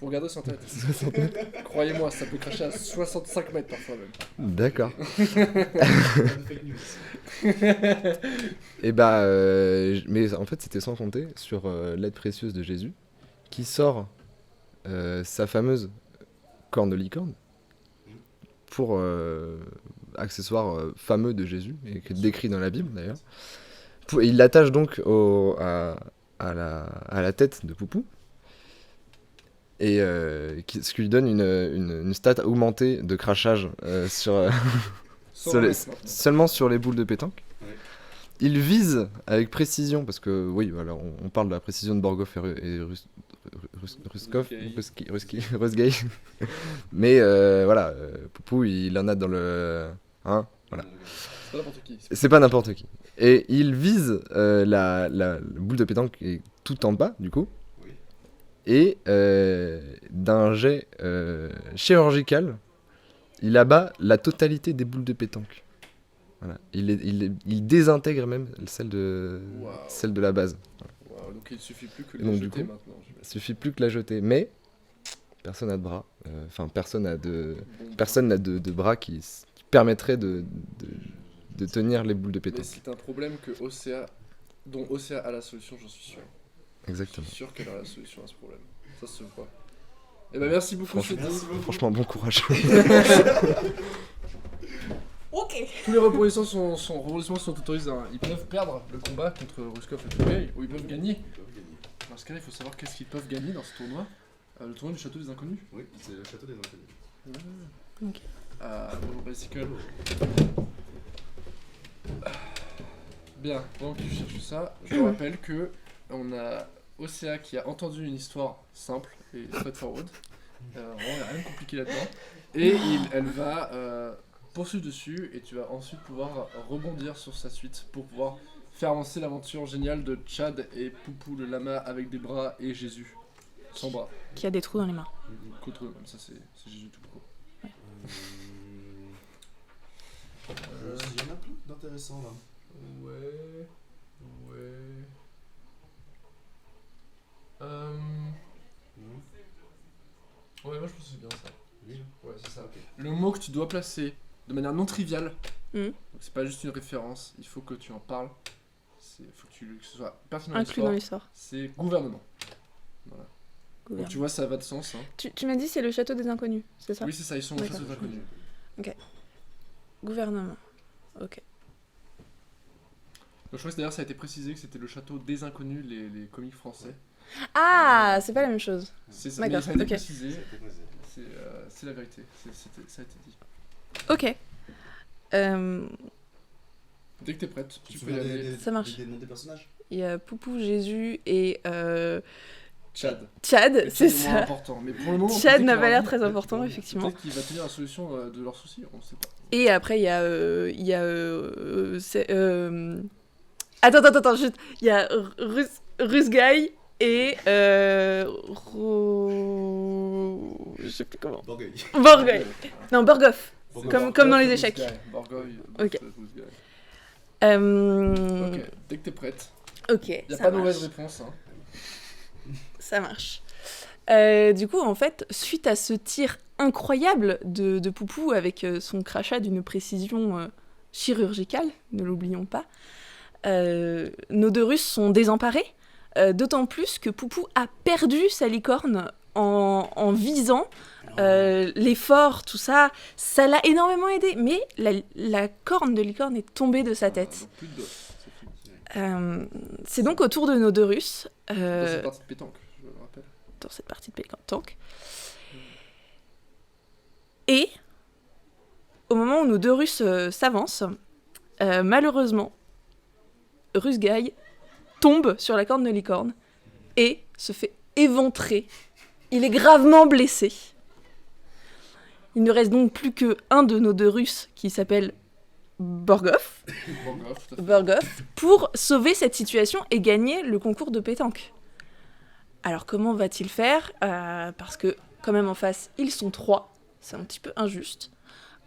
Vous regardez sur Internet. 60 mètres. Croyez-moi, ça peut cracher à 65 mètres parfois même. D'accord. Et bah, mais en fait, c'était sans compter sur l'aide précieuse de Jésus, qui sort sa fameuse corne de licorne pour accessoire fameux de Jésus et qui est décrit dans la Bible d'ailleurs. Il l'attache donc à la tête de Poupou. Et ce qui lui donne une stat augmentée de crachage seulement sur les boules de pétanque. Ouais. Il vise avec précision, parce que oui, alors on parle de la précision de Borgov et Rusgay. Mais voilà, Poupou il en a dans le... Hein, voilà. C'est pas n'importe qui. C'est pas n'importe qui. Et il vise la boule de pétanque qui est tout en bas, du coup. Et d'un jet chirurgical, il abat la totalité des boules de pétanque. Voilà. Il désintègre même celle de la base. Wow, donc il suffit plus que Et de donc, la du jeter coup, maintenant. il suffit plus que la jeter. Mais personne n'a de bras. Enfin, personne n'a de bras qui permettrait de tenir les boules de Mais pétanque. c'est un problème dont Océa a la solution, j'en suis sûr. Exactement. Je suis sûr qu'elle a la solution à ce problème. Ça se voit. Et bah merci beaucoup, Franchement, bon courage. Ok. Tous les rebondissements sont autorisés. Hein. Ils peuvent perdre le combat contre Ruskov et Tugay, ou ils peuvent gagner. Dans ce cas-là, il faut savoir qu'est-ce qu'ils peuvent gagner dans ce tournoi. Le tournoi du Château des Inconnus. Oui, c'est le Château des Inconnus. Ok. Bonjour Bicycle. Bien, pendant que tu cherches ça, je te rappelle que on a Océa qui a entendu une histoire simple et straightforward. Vraiment, il n'y a rien de compliqué là-dedans. Et elle va poursuivre dessus et tu vas ensuite pouvoir rebondir sur sa suite pour pouvoir faire avancer l'aventure géniale de Tchad et Poupou le lama avec des bras et Jésus sans bras. Qui a des trous dans les mains. Contre eux, même ça c'est Jésus tout court. Il y en a plein d'intéressants là. Ouais. Ouais, moi je pense que c'est bien ça. Ouais, c'est ça. Le mot que tu dois placer de manière non triviale, Mhm. donc c'est pas juste une référence, il faut que tu en parles. Il faut que ce soit personnel Inclus dans l'histoire. C'est gouvernement. Voilà. Donc Gouvernement. tu vois, ça va de sens. Hein. Tu m'as dit c'est le château des inconnus, c'est ça? Oui, c'est ça, ils sont au D'accord. château des inconnus. Ok. Gouvernement. Ok. Donc, je crois que d'ailleurs ça a été précisé que c'était le château des inconnus, les comiques français. Ah, c'est pas la même chose. C'est ça, mais D'accord, ça a été ok. précisé. C'est la vérité, ça a été dit. Ok. Dès que t'es prête, tu te peux y souviens aller. Ça marche. Des noms des personnages? Il y a Poupou, Jésus et Tchad. Tchad, Mais c'est Tchad est moins ça. important, mais pour le moment, Tchad peut-être n'a qu'il pas l'air aura- très important, effectivement. Peut-être qu'il va tenir la solution de leurs soucis, on sait pas. Et après, il y a. Attends, juste. Il y a Rusgaï et. Je sais plus comment. Borgueil. Borgueil. Non, Borgoff. Borgoff. Comme dans les échecs. Borgoy. Ok. Rusgaï. Euh, Ok, dès que t'es prête. Ok. Y a ça pas de mauvaise marche. réponse. Hein. Ça marche. Du coup, en fait, suite à ce tir incroyable de Poupou avec son crachat d'une précision chirurgicale, ne l'oublions pas, nos deux Russes sont désemparés, d'autant plus que Poupou a perdu sa licorne en visant. L'effort, tout ça, ça l'a énormément aidé, mais la corne de licorne est tombée de sa tête. Plus de doigts, c'est fini. C'est donc au tour de nos deux Russes. Dans cette partie de pétanque, je le rappelle. Dans cette partie de pétanque. Et, au moment où nos deux Russes s'avancent, malheureusement, Rusgaï tombe sur la corne de licorne et se fait éventrer. Il est gravement blessé. Il ne reste donc plus qu'un de nos deux Russes qui s'appelle Borgoff, Borgoff, tout à fait. Borgoff, pour sauver cette situation et gagner le concours de pétanque. Alors comment va-t-il faire Parce que quand même en face, ils sont 3, c'est un petit peu injuste.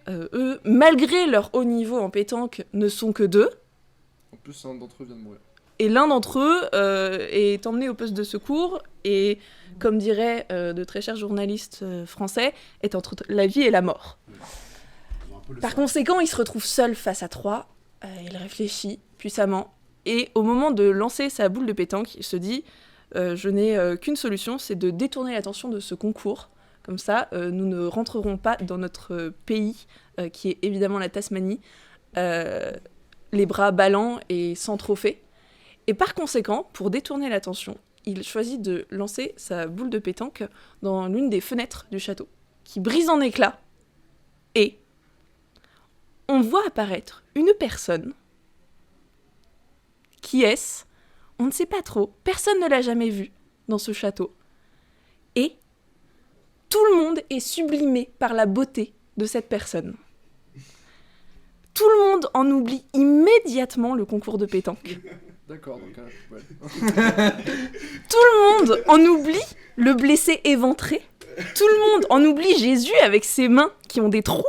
Eux, malgré leur haut niveau en pétanque, ne sont que 2. En plus, un d'entre eux vient de mourir. Et l'un d'entre eux est emmené au poste de secours et, comme diraient de très chers journalistes français, est entre la vie et la mort. Par conséquent, il se retrouve seul face à 3. Il réfléchit puissamment et au moment de lancer sa boule de pétanque, il se dit je n'ai qu'une solution, c'est de détourner l'attention de ce concours. Comme ça, nous ne rentrerons pas dans notre pays, qui est évidemment la Tasmanie, les bras ballants et sans trophée. Et par conséquent, pour détourner l'attention, il choisit de lancer sa boule de pétanque dans l'une des fenêtres du château, qui brise en éclats. Et on voit apparaître une personne. Qui est-ce ? On ne sait pas trop. Personne ne l'a jamais vue dans ce château. Et tout le monde est sublimé par la beauté de cette personne. Tout le monde en oublie immédiatement le concours de pétanque. D'accord, donc ouais. Tout le monde en oublie le blessé éventré. Tout le monde en oublie Jésus avec ses mains qui ont des trous.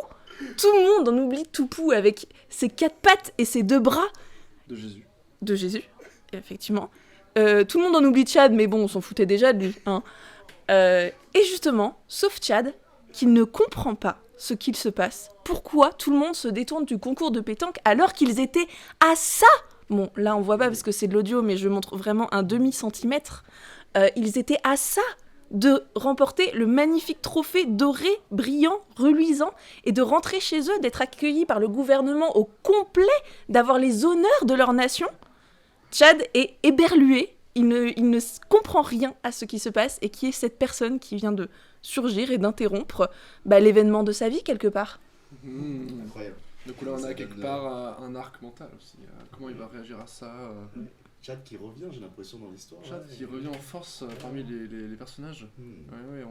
Tout le monde en oublie Toupou avec ses 4 pattes et ses 2 bras. De Jésus, effectivement. Tout le monde en oublie Tchad, mais bon, on s'en foutait déjà de lui. Hein. Et justement, sauf Tchad, qui ne comprend pas ce qu'il se passe. Pourquoi tout le monde se détourne du concours de pétanque alors qu'ils étaient à ça ? Bon, là on voit pas parce que c'est de l'audio, mais je montre vraiment un demi-centimètre. Ils étaient à ça de remporter le magnifique trophée doré, brillant, reluisant, et de rentrer chez eux, d'être accueillis par le gouvernement au complet, d'avoir les honneurs de leur nation. Tchad est éberlué, il ne comprend rien à ce qui se passe, et qui est cette personne qui vient de surgir et d'interrompre l'événement de sa vie quelque part. Incroyable. Donc là on a quelque part un arc mental aussi. Comment il va réagir à ça Tchad qui revient, j'ai l'impression, dans l'histoire. Tchad qui revient en force parmi les personnages. Ouais,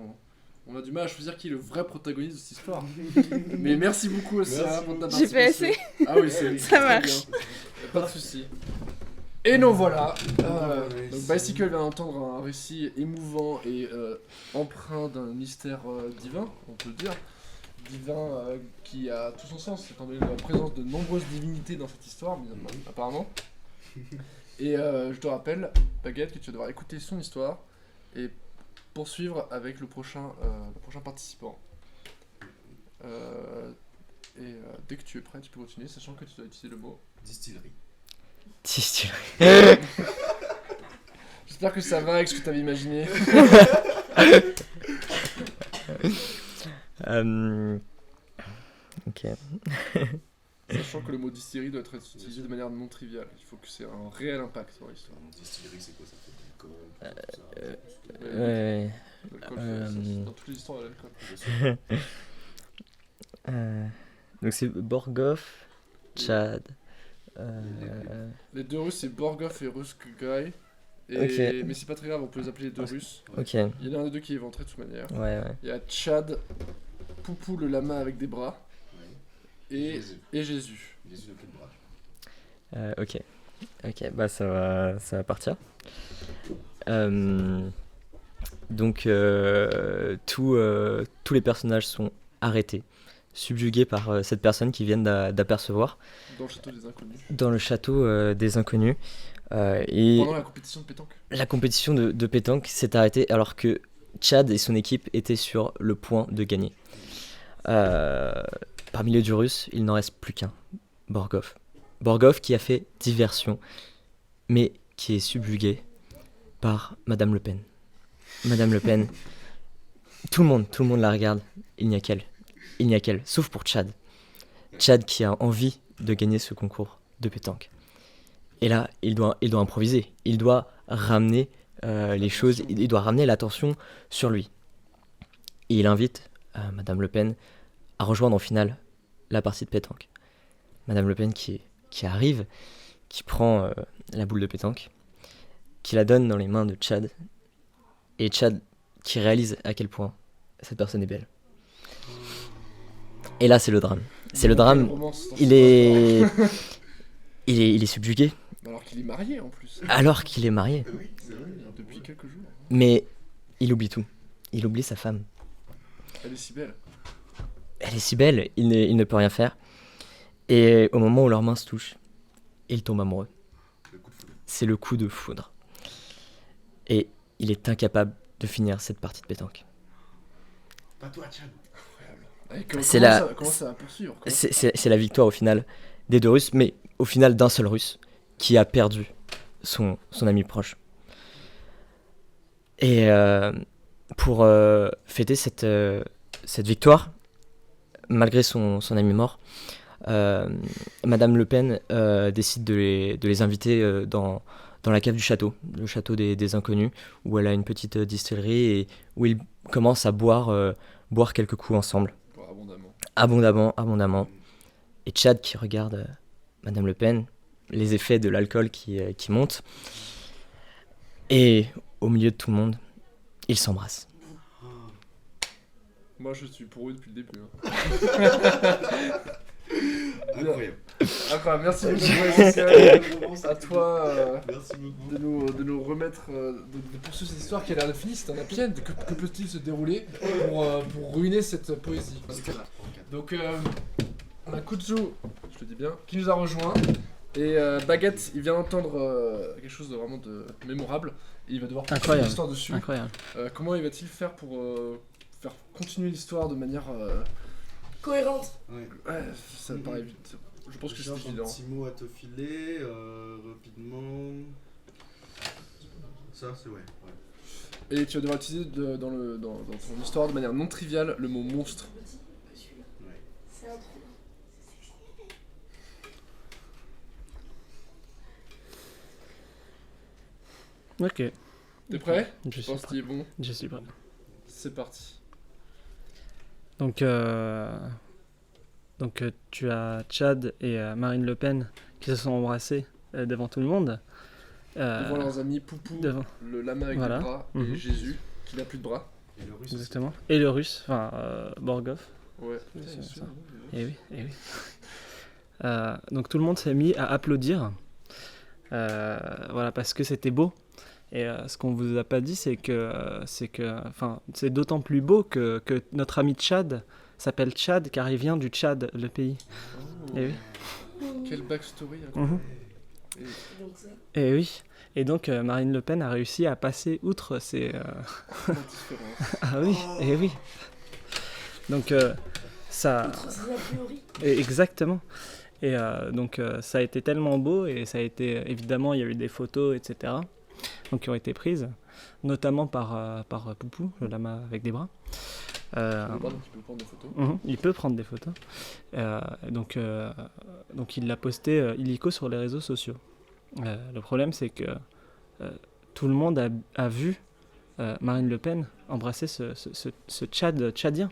on a du mal à choisir qui est le vrai protagoniste de cette histoire. Mais merci beaucoup aussi pour ta participation. J'ai fait assez. Ah oui, ça marche. Bien. Pas de soucis. Et nous voilà. Donc Bicycle vient d'entendre un récit émouvant et empreint d'un mystère divin, on peut le dire. Divin qui a tout son sens, étant donné la présence de nombreuses divinités dans cette histoire, apparemment. Et je te rappelle, Baguette, que tu vas devoir écouter son histoire et poursuivre avec le prochain participant. Dès que tu es prêt, tu peux continuer, sachant que tu dois utiliser le mot distillerie. J'espère que ça va avec ce que tu avais imaginé. Ok. Sachant que le mot distillerie doit être utilisé de manière non triviale. Il faut que c'est un réel impact sur l'histoire. Distillerie, c'est quoi ça fait de l'alcool, Ouais. L'alcool, dans toutes les histoires de l'alcool. Donc c'est Borgoff, Tchad. Les deux Russes, c'est Borgov et Ruskgai. Ok. Mais c'est pas très grave, on peut les appeler les deux Russes. Ok. Il y en a un des deux qui est éventré de toute manière. Ouais. Il y a Tchad, Poupou le lama avec des bras. Et Jésus. Jésus n'a plus de bras. Ok, bah ça va partir. Donc tous les personnages sont arrêtés, subjugués par cette personne qu'ils viennent d'apercevoir. Dans le château des inconnus. Dans le château des inconnus. Et pendant la compétition de pétanque. La compétition de pétanque s'est arrêtée alors que Tchad et son équipe étaient sur le point de gagner. Parmi les deux Russes, il n'en reste plus qu'un, Borgov. Borgov qui a fait diversion, mais qui est subjugué par Madame Le Pen. Madame Le Pen, tout le monde la regarde, il n'y a qu'elle, sauf pour Tchad. Tchad qui a envie de gagner ce concours de pétanque. Et là, il doit improviser, il doit ramener les choses, il doit ramener l'attention sur lui. Et il invite Madame Le Pen à rejoindre en finale la partie de pétanque. Madame Le Pen qui arrive, qui prend la boule de pétanque, qui la donne dans les mains de Tchad, et Tchad qui réalise à quel point cette personne est belle. Et là, c'est le drame. C'est le drame. Il est subjugué. Alors qu'il est marié en plus. Alors qu'il est marié. Oui, c'est vrai, depuis quelques jours. Mais il oublie tout. Il oublie sa femme. Elle est si belle. Elle est si belle, il ne peut rien faire. Et au moment où leurs mains se touchent, il tombe amoureux. C'est le coup de foudre. Et il est incapable de finir cette partie de pétanque. Pas toi, Tchad. C'est comment ça va poursuivre quoi. C'est la victoire au final des deux Russes, mais au final d'un seul Russe qui a perdu son ami proche. Et pour fêter cette victoire, malgré son ami mort, Madame Le Pen décide de les inviter dans la cave du château, le château des inconnus, où elle a une petite distillerie et où ils commencent à boire quelques coups ensemble. Abondamment. Et Tchad qui regarde Madame Le Pen, les effets de l'alcool qui montent. Et au milieu de tout le monde, ils s'embrassent. Moi je suis pour eux depuis le début. Incroyable. Merci beaucoup. À toi de nous remettre, de poursuivre cette histoire qui a l'air de finie. C'est un happy end. Que peut-il se dérouler pour ruiner cette poésie? Donc on a Kutsu, je le dis bien, qui nous a rejoint. Et Baguette, il vient d'entendre quelque chose de vraiment mémorable. Et il va devoir poursuivre l'histoire dessus. Incroyable. Comment il va-t-il faire pour faire continuer l'histoire de manière cohérente? Ouais, ça me paraît vite. Je pense que c'est évident. Un petit mot à te filer, rapidement. Ça, c'est ouais. Et tu vas devoir utiliser dans ton histoire de manière non triviale le mot monstre. Ok. T'es prêt? Je suis prêt. Bon. Je suis prêt. C'est parti. Donc tu as Tchad et Marine Le Pen qui se sont embrassés devant tout le monde. Devant leurs amis Poupou, le lama avec des bras, et Jésus qui n'a plus de bras. Et le russe. Exactement. Et le russe, enfin Borgov. Ouais. C'est ça. Et oui. Donc tout le monde s'est mis à applaudir. Voilà, parce que c'était beau. Et ce qu'on vous a pas dit, c'est que c'est d'autant plus beau que notre ami Tchad s'appelle Tchad car il vient du Tchad, le pays. Oh. Et oui. Quelle backstory. Et oui. Et donc Marine Le Pen a réussi à passer outre ces. Ah oui. Et oui. Donc ça. Outre ses a priori. Exactement. Et donc ça a été tellement beau et ça a été évidemment il y a eu des photos etc. Donc qui ont été prises, notamment par Poupou, le lama avec des bras. Il peut prendre des photos. Il peut prendre des photos. Donc il l'a posté illico sur les réseaux sociaux. Le problème c'est que tout le monde a vu Marine Le Pen embrasser ce tchadien.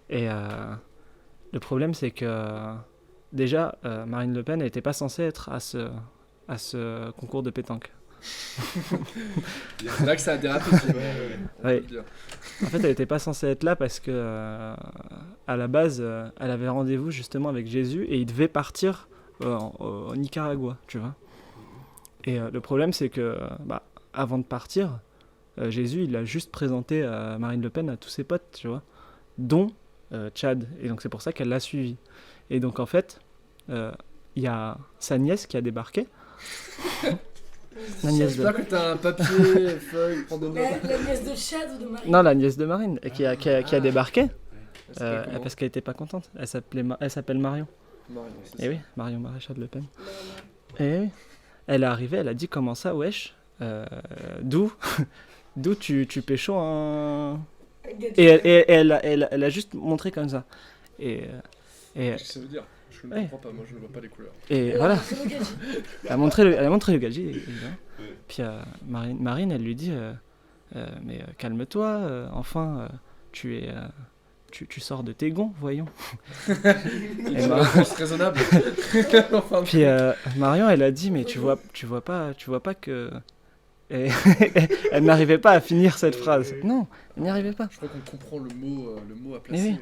Et le problème c'est que déjà Marine Le Pen n'était pas censée être à ce concours de pétanque. C'est là que ça a dérapé. Ouais. En fait, elle n'était pas censée être là parce que à la base, elle avait rendez-vous justement avec Jésus et il devait partir au Nicaragua, tu vois. Et le problème, c'est que avant de partir, Jésus, il a juste présenté Marine Le Pen à tous ses potes, tu vois, dont Tchad. Et donc c'est pour ça qu'elle l'a suivi. Et donc en fait, il y a sa nièce qui a débarqué. J'espère que t'as un papier, feuille, prends des notes. La nièce de Chad ou de Marine? Non, la nièce de Marine qui a débarqué parce qu'elle était pas contente. Elle s'appelle Marion. Marion, c'est Et ça. oui, Marion Maréchal Le Pen. Et oui. Elle est arrivée, elle a dit comment ça, wesh, d'où tu pécho un... Et elle a juste montré comme ça. Qu'est-ce que ça veut dire? Je ne comprends pas, moi je ne vois pas les couleurs. Et voilà. Elle a montré le gadget. Évidemment. Puis Marine, elle lui dit mais calme-toi, enfin, tu sors de tes gonds, voyons. C'est raisonnable. Enfin, puis Marion, elle a dit mais tu vois pas que... Et elle n'arrivait pas à finir cette phrase. Non, elle n'y arrivait pas. Je crois qu'on comprend le mot à Et placer. oui.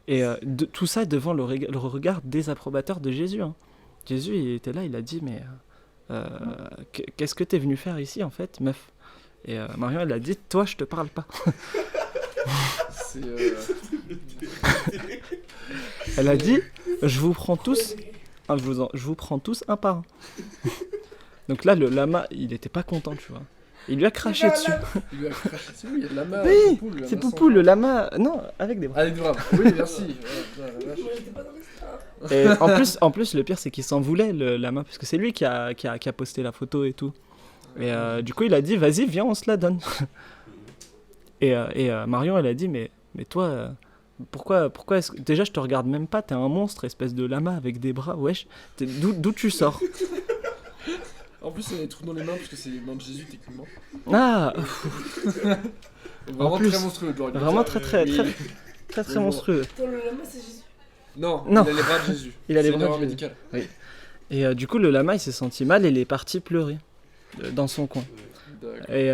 Et tout ça devant le regard désapprobateur de Jésus. Hein. Jésus, il était là, il a dit, mais qu'est-ce que t'es venu faire ici, en fait, meuf? Et Marion, elle a dit, toi, je te parle pas. Elle a dit, je vous prends tous, je vous prends tous un par un. Donc là, le lama, il était pas content, tu vois. Il lui a craché dessus. Il lui a craché dessus, il y a le lama. Oui, Poupou, c'est Poupou, le lama. Non, avec des bras. Avec des bras. Oui, merci. Et en plus, le pire, c'est qu'il s'en voulait, le lama, parce que c'est lui qui a posté la photo et tout. Et du coup, il a dit, vas-y, viens, on se la donne. Et Marion, elle a dit, mais toi, pourquoi est-ce que... Déjà, je te regarde même pas, t'es un monstre, espèce de lama avec des bras, wesh. D'où tu sors? En plus, il y a des trous dans les mains parce que c'est les mains de Jésus techniquement. Ah. Vraiment très monstrueux. Vraiment très monstrueux. Attends, le lama c'est Jésus? Non, il a les bras de Jésus. Il a les C'est une bras erreur de Jésus. médicale. Oui. Et du coup, le lama, il s'est senti mal et il est parti pleurer dans son coin. Et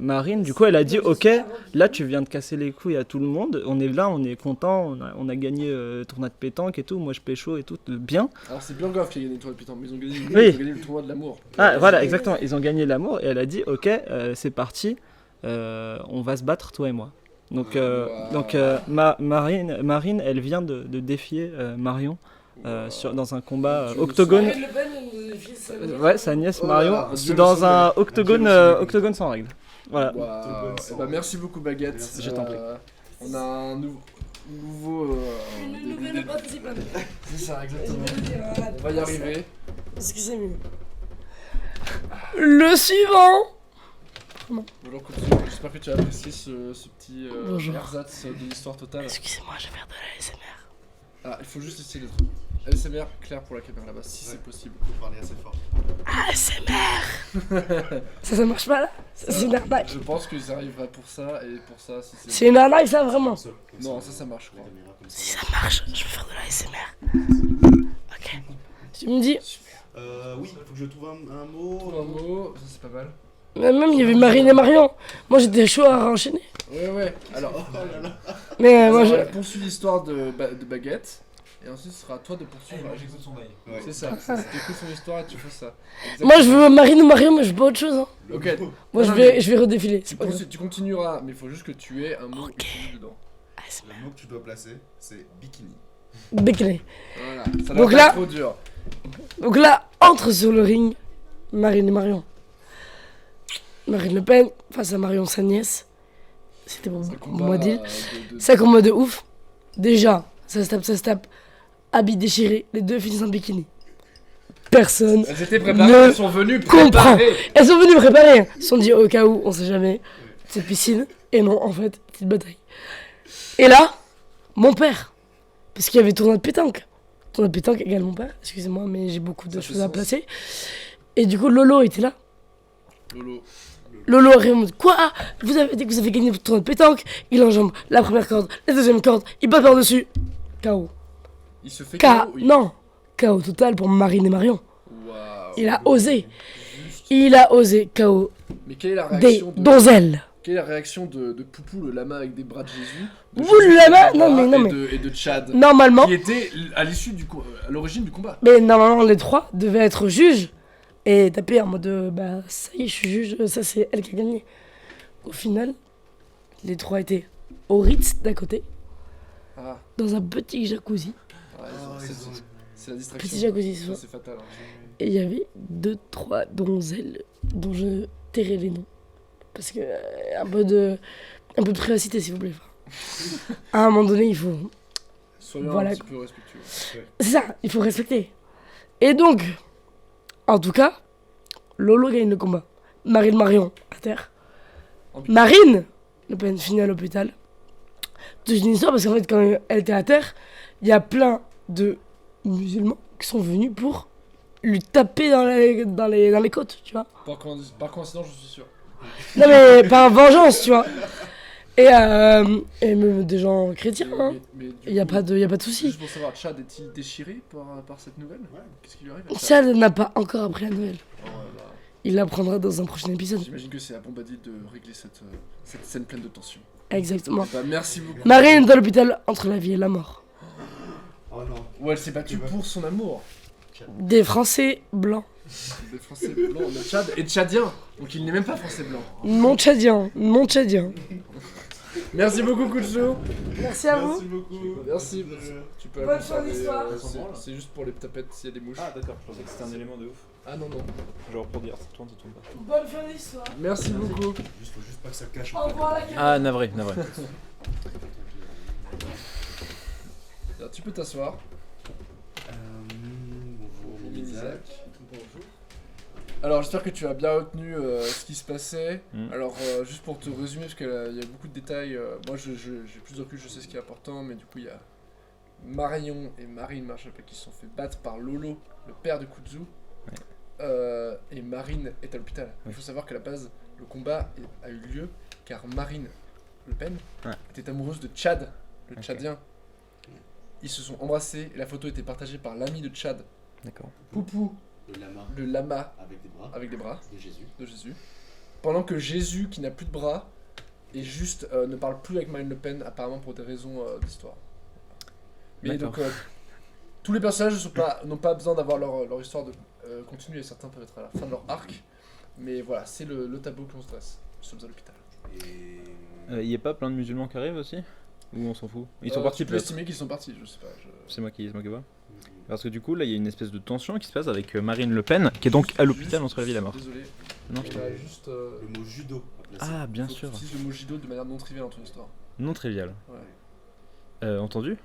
Marine, du coup, elle a dit, ok, là tu viens de casser les couilles à tout le monde, on est là, on est content, on a gagné le tournoi de pétanque et tout, moi je pécho et tout, bien. Alors c'est Burgoff qui a gagné le tournoi de pétanque, mais ils ont gagné, Oui. ils ont gagné le tournoi de l'amour. Ah voilà, exactement, ils ont gagné l'amour et elle a dit, ok, c'est parti, on va se battre toi et moi. Donc, Marine, elle vient de défier Marion. Dans un combat octogone. Marine Le Pen, elle défie sa nièce. Ouais, sa nièce Oh là Marion, là, Dieu dans le un sauve. octogone sans règles. Voilà. Wow. Eh ben, merci beaucoup Baguette. Je t'en prie. On a un nouveau. Une nouvelle participante. C'est ça, exactement. Je vais le dire, On va y arriver. Est-ce que c'est mieux? Le suivant. Bonjour Couture, j'espère que tu as apprécié ce petit Bonjour. ersatz de l'histoire totale. Excusez-moi, je vais faire de la ASMR. Ah, il faut juste essayer d'être ASMR clair pour la caméra là-bas, si c'est possible. Faut parler assez fort. ASMR. Ça marche pas là? C'est une arnaque. Je pense qu'ils arriveraient pour ça et pour ça si c'est. C'est une arnaque ça vraiment? Non, ça marche, je crois. Si ça marche, je vais faire de la ASMR. Ok. Tu me dis? Oui, faut que je trouve un mot. Un mot, ça c'est pas mal. Même il y avait Marine et Marion. Moi j'étais chaud à enchaîner. Ouais, alors. Mais moi je. On poursuit l'histoire de Baguette. Et ensuite ce sera à toi de poursuivre. J'exauce son bail. Ouais. C'est ça, t'écoutes son histoire et tu fais ça. Moi je veux Marine ou Marion, mais je veux pas autre chose. Hein. Ok. Moi Non, je vais redéfiler. Tu continueras, mais il faut juste que tu aies un mot dedans. Le mot que tu dois placer, c'est bikini. Bikini. Voilà, ça Donc va là, pas trop dur. Donc là, entre sur le ring Marine et Marion. Marine Le Pen face à Marion, sa nièce. C'était pour combat, moi deal. C'est un combat de ouf. Déjà, ça se tape. Habits déchirés, les deux finissent en bikini. Personne. Elles étaient préparées, ne elles sont venues comprend. préparées. Elles sont venues préparées. Elles se sont dit au cas où, on sait jamais. C'est piscine. Et non, en fait, petite bataille. Et là, mon père. Parce qu'il y avait tournoi de pétanque. Tournoi de pétanque égale mon père. Excusez-moi, mais j'ai beaucoup de choses à placer. Et du coup, Lolo était là. Lolo répond quoi? Vous avez dit que vous avez gagné le tournoi de pétanque. Il enjambe la première corde, la deuxième corde, il passe par-dessus. KO. Il se fait KO. Non, KO total pour Marine et Marion. Il a osé. Il a osé KO. Mais quelle est la des réaction donzelles. Quelle est la réaction de Poupou, le lama avec des bras de Jésus? Le lama? Non mais. Et de Chad. Normalement. Qui était à l'origine du combat. Mais normalement, les trois devaient être juges. Et taper en mode bah ça y est, je suis juge, ça c'est elle qui a gagné. Au final, les trois étaient au Ritz d'à côté, dans un petit jacuzzi. C'est la distraction. Petit jacuzzi, ça, c'est fatal. Hein. Et il y avait 2-3 donzelles dont je tairai les noms. Parce que un peu de privacité s'il vous plaît. À un moment donné, il faut. Soyons voilà, un petit peu respectueux. Ouais. C'est ça, il faut respecter. Et donc. En tout cas, Lolo gagne le combat. Marine Marion à terre. Marine Le Pen finit à l'hôpital. C'est une histoire parce qu'en fait, quand elle était à terre, il y a plein de musulmans qui sont venus pour lui taper dans les côtes, tu vois. Par coïncidence, je suis sûr. Non mais par vengeance, tu vois. Et même des gens chrétiens, hein. Il n'y a pas de souci. Juste pour savoir, Chad est-il déchiré par cette nouvelle? Qu'est-ce qui lui arrive à Chad n'a pas encore appris la nouvelle. Il l'apprendra dans un prochain épisode. J'imagine que c'est à Bombadil de régler cette scène pleine de tension. Exactement. Bah, merci beaucoup. Marine dans l'hôpital entre la vie et la mort. Oh non. Ouais, elle s'est battue pour son amour. Des Français blancs. Des Français blancs de Tchad et Tchadien. Donc il n'est même pas Français blanc. Mon Tchadien. Merci beaucoup, Kouchou. Merci à vous. Merci beaucoup. Merci. Tu peux Bonne fin d'histoire. C'est juste pour les tapettes s'il y a des mouches. Ah d'accord, je pensais que c'était un élément de ouf. Ah non. Je vais reproduire, ça tourne pas. Bonne fin d'histoire. Merci beaucoup. Faut juste pas que ça cache. Au revoir la caméra. Ah navré. Alors, tu peux t'asseoir. Bonjour, Isaac. Bonjour. Alors j'espère que tu as bien retenu ce qui se passait. Alors juste pour te résumer, parce qu'il y a beaucoup de détails, moi j'ai plus de recul, je sais ce qui est important, mais du coup il y a Marion et Marine Marchapelle qui se sont fait battre par Lolo, le père de Kuzu. Et Marine est à l'hôpital. Il faut savoir qu'à la base, le combat a eu lieu car Marine Le Pen était amoureuse de Chad, le Tchadien. Ils se sont embrassés et la photo était partagée par l'ami de Chad. D'accord. Poupou. Le lama avec des bras de Jésus. Pendant que Jésus, qui n'a plus de bras, et juste ne parle plus avec Marine Le Pen, apparemment pour des raisons d'histoire. Mais donc, tous les personnages n'ont pas besoin d'avoir leur histoire de continue, et certains peuvent être à la fin de leur arc. Mais voilà, c'est le tableau que l'on se dresse. Nous sommes à l'hôpital. Il y a pas plein de musulmans qui arrivent aussi? Ou on s'en fout? Ils sont partis peut-être. Je peux estimer qu'ils sont partis, je sais pas. C'est moi qui vois. Parce que du coup, là, il y a une espèce de tension qui se passe avec Marine Le Pen, qui est donc à l'hôpital entre la vie et la mort. Désolé. Non, il a juste le mot judo. Ah, bien sûr. Tu utilises le mot judo de manière non triviale dans ton histoire. Non trivial. Ouais. Entendu?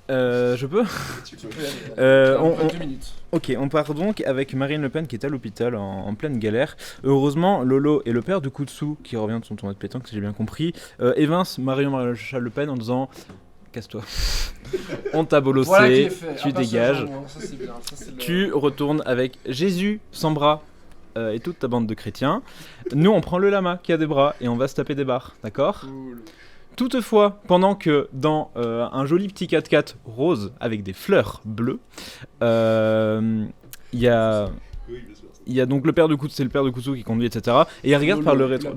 Je peux? Tu peux aller. 2 minutes. Ok, on part donc avec Marine Le Pen qui est à l'hôpital en pleine galère. Heureusement, Lolo et le père de Kutsu, qui revient de son tournoi de pétanque, si j'ai bien compris, évincent Marion Maréchal Le Pen en disant: casse-toi. On t'a bolossé, voilà tu dégages. Ça, c'est bien. Ça, c'est tu retournes avec Jésus sans bras et toute ta bande de chrétiens. Nous, on prend le lama qui a des bras et on va se taper des barres, d'accord? Cool. Toutefois, pendant que dans un joli petit 4x4 rose avec des fleurs bleues, il y a donc le père de Kutsu, c'est le père de Kutsu qui conduit, etc. Et il regarde par le rétro.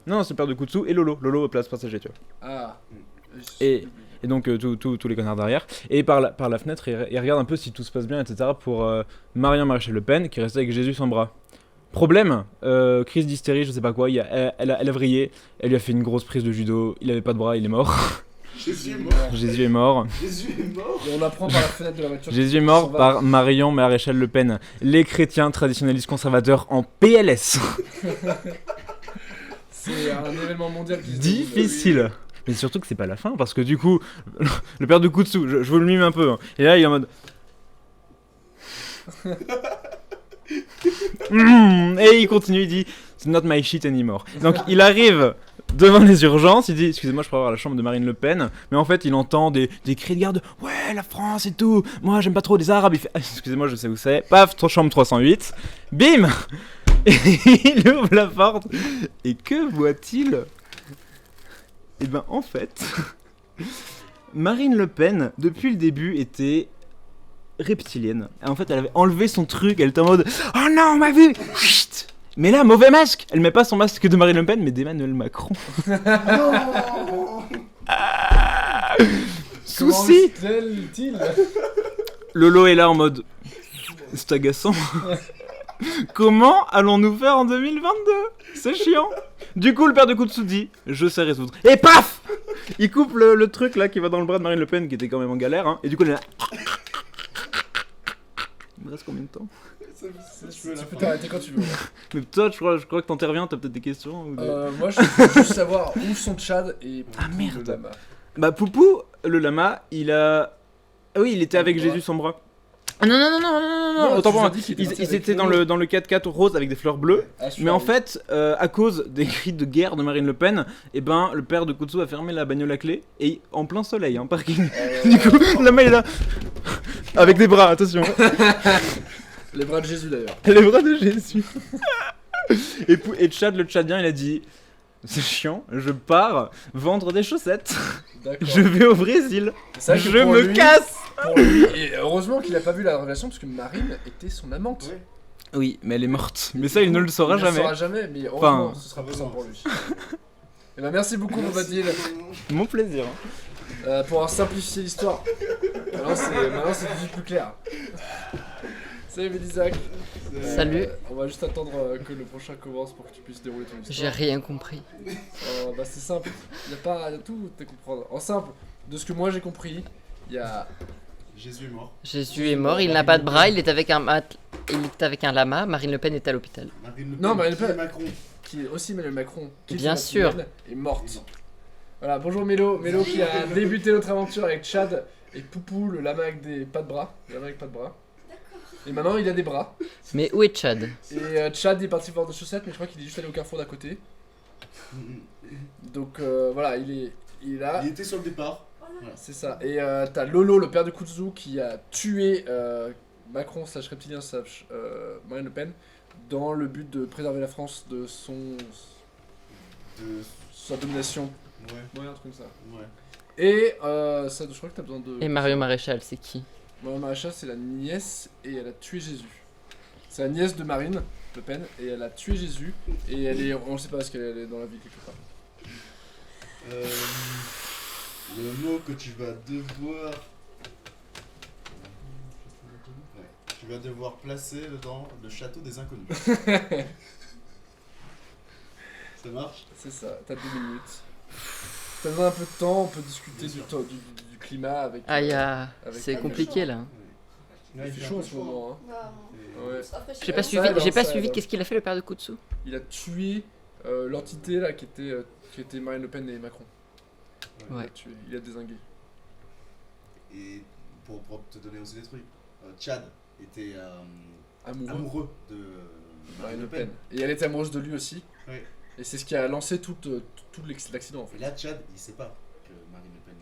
Non, c'est le père de Kutsu et Lolo place passager, tu vois. Ah. Et donc tous les connards derrière. Et par la fenêtre, il regarde un peu si tout se passe bien, etc. pour Marion Maréchal Le Pen qui restait avec Jésus sans bras. Problème, crise d'hystérie, je sais pas quoi, elle a vrillé, elle lui a fait une grosse prise de judo, il avait pas de bras, il est mort. Jésus est mort. Jésus est mort. Jésus est mort. Et on apprend par la fenêtre de la voiture. Jésus est mort par Marion Maréchal Le Pen. Les chrétiens traditionnalistes conservateurs en PLS. C'est un événement mondial qui se Difficile. Mais surtout que c'est pas la fin, parce que du coup, le père de Kutsu, je vous le mime un peu, hein. Et là il est en mode... Et il continue, il dit "It's not my shit anymore." Donc il arrive devant les urgences, il dit "Excusez-moi, je pourrais avoir la chambre de Marine Le Pen." Mais en fait, il entend des cris de garde "Ouais, la France et tout. Moi, j'aime pas trop les Arabes." Il fait "Excusez-moi, je sais où c'est." Paf, chambre 308. Bim. Et il ouvre la porte. Et que voit-il? Et ben en fait, Marine Le Pen, depuis le début, était reptilienne. Et en fait, elle avait enlevé son truc, elle était en mode "Oh non, on m'a vu." Chut. Mais là, mauvais masque. Elle met pas son masque de Marine Le Pen, mais d'Emmanuel Macron. Souci. Lolo est là en mode "C'est agaçant." Comment allons-nous faire en 2022? C'est chiant. Du coup, le père de Kutsu dit "Je sais résoudre." Et paf, il coupe le truc là qui va dans le bras de Marine Le Pen, qui était quand même en galère, hein. Et du coup, il est là. Il me reste combien de temps? Tu peux t'arrêter quand tu veux. Mais toi, je crois que t'interviens, t'as peut-être des questions ou des... Moi, je veux juste savoir où sont Chad et Poupou, le lama. Bah, Poupou, le lama, il a... Ah oui, il était avec Jésus sans bras. Ah non, autant pour moi. Ils étaient dans le 4x4 rose avec des fleurs bleues. Mais en fait, à cause des cris de guerre de Marine Le Pen, et ben, le père de Kutsu a fermé la bagnole à clé et en plein soleil, hein, parking. Du coup, le lama il est là. Avec des bras, attention. Les bras de Jésus d'ailleurs. Les bras de Jésus. Et Chad, le Tchadien, il a dit "C'est chiant, je pars vendre des chaussettes. Je vais au Brésil. Je me casse." Pour lui, et heureusement qu'il a pas vu la révélation parce que Marine était son amante. Oui, mais elle est morte. Mais ça, il ne le saura jamais. Il ne le saura jamais, mais heureusement, ce sera présent pour lui. Et ben merci beaucoup, Bobadil. Mon plaisir. Pour avoir simplifié l'histoire. Maintenant, c'est tout plus clair. Salut Mélisac. Salut. On va juste attendre que le prochain commence pour que tu puisses dérouler ton histoire. J'ai rien compris. Bah c'est simple. Il y a tout à comprendre. En simple, de ce que moi j'ai compris, il y a... Jésus est mort. Jésus est mort, il n'a pas de bras, il est avec un lama, Marine Le Pen est à l'hôpital. Non, Marine Le Pen, qui est aussi Emmanuel Macron, qui bien sûr est morte. Voilà, bonjour Mélo qui a débuté notre aventure avec Chad et Poupou, le lama avec des pas de bras. Et maintenant il a des bras. Mais où est Chad? Et Chad est parti voir des chaussettes, mais je crois qu'il est juste allé au carrefour d'à côté. Donc voilà, il est là. Il était sur le départ. Voilà. C'est ça. Et t'as Lolo, le père de Kutsu, qui a tué Macron / reptilien / Marine Le Pen dans le but de préserver la France de sa domination. Ouais, un truc comme ça. Ouais. Et ça, je crois que t'as besoin de... Et Mario Maréchal, c'est qui? Mario Maréchal, c'est la nièce et elle a tué Jésus. C'est la nièce de Marine Le Pen et elle a tué Jésus et on ne sait pas parce qu'elle est dans la vie quelque part. Le mot que tu vas devoir... Tu vas devoir placer dans le château des inconnus. Ça marche? C'est ça, t'as 2 minutes. T'as besoin un peu de temps, on peut discuter du climat avec... c'est compliqué là. Il fait chaud en ce moment. Hein. Ouais. J'ai pas suivi qu'est-ce qu'il a fait le père de Kutsu? Il a tué l'entité là qui était Marine Le Pen et Macron. Ouais. Il a dézingué. Et pour te donner aussi des trucs, Chad était amoureux de Marine Le Pen. Et elle était amoureuse de lui aussi. Ouais. Et c'est ce qui a lancé tout l'accident en fait. Et là, Chad, il sait pas que Marine Le Pen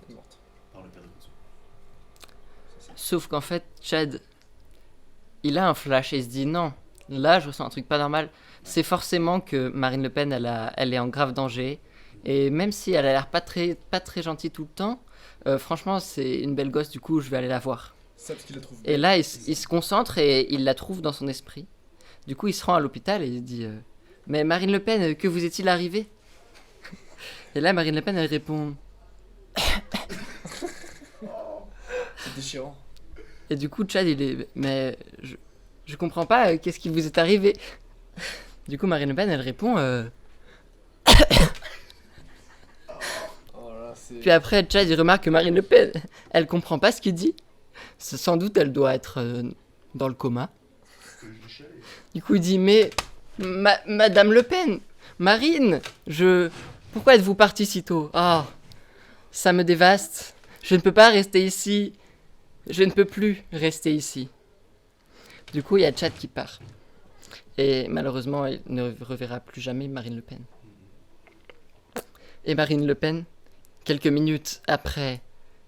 est morte par le père de Kutsu. Sauf qu'en fait, Chad, il a un flash et il se dit non, là je ressens un truc pas normal. C'est forcément que Marine Le Pen, elle est en grave danger. Et même si elle a l'air pas très gentille tout le temps, franchement, c'est une belle gosse, du coup, je vais aller la voir. Ça, parce qu'il la trouve et là, il se concentre et il la trouve dans son esprit. Du coup, il se rend à l'hôpital et il dit mais Marine Le Pen, que vous est-il arrivé? Et là, Marine Le Pen, elle répond c'est déchirant. Et du coup, Chad, il est mais je comprends pas, qu'est-ce qui vous est arrivé? Du coup, Marine Le Pen, elle répond Puis après, Chad, il remarque que Marine Le Pen, elle comprend pas ce qu'il dit. Sans doute, elle doit être dans le coma. Du coup, il dit mais Madame Le Pen, Marine, Pourquoi êtes-vous partie si tôt? Ah, ça me dévaste. Je ne peux pas rester ici. Je ne peux plus rester ici. Du coup, il y a Chad qui part. Et malheureusement, il ne reverra plus jamais Marine Le Pen. Et Marine Le Pen, quelques minutes après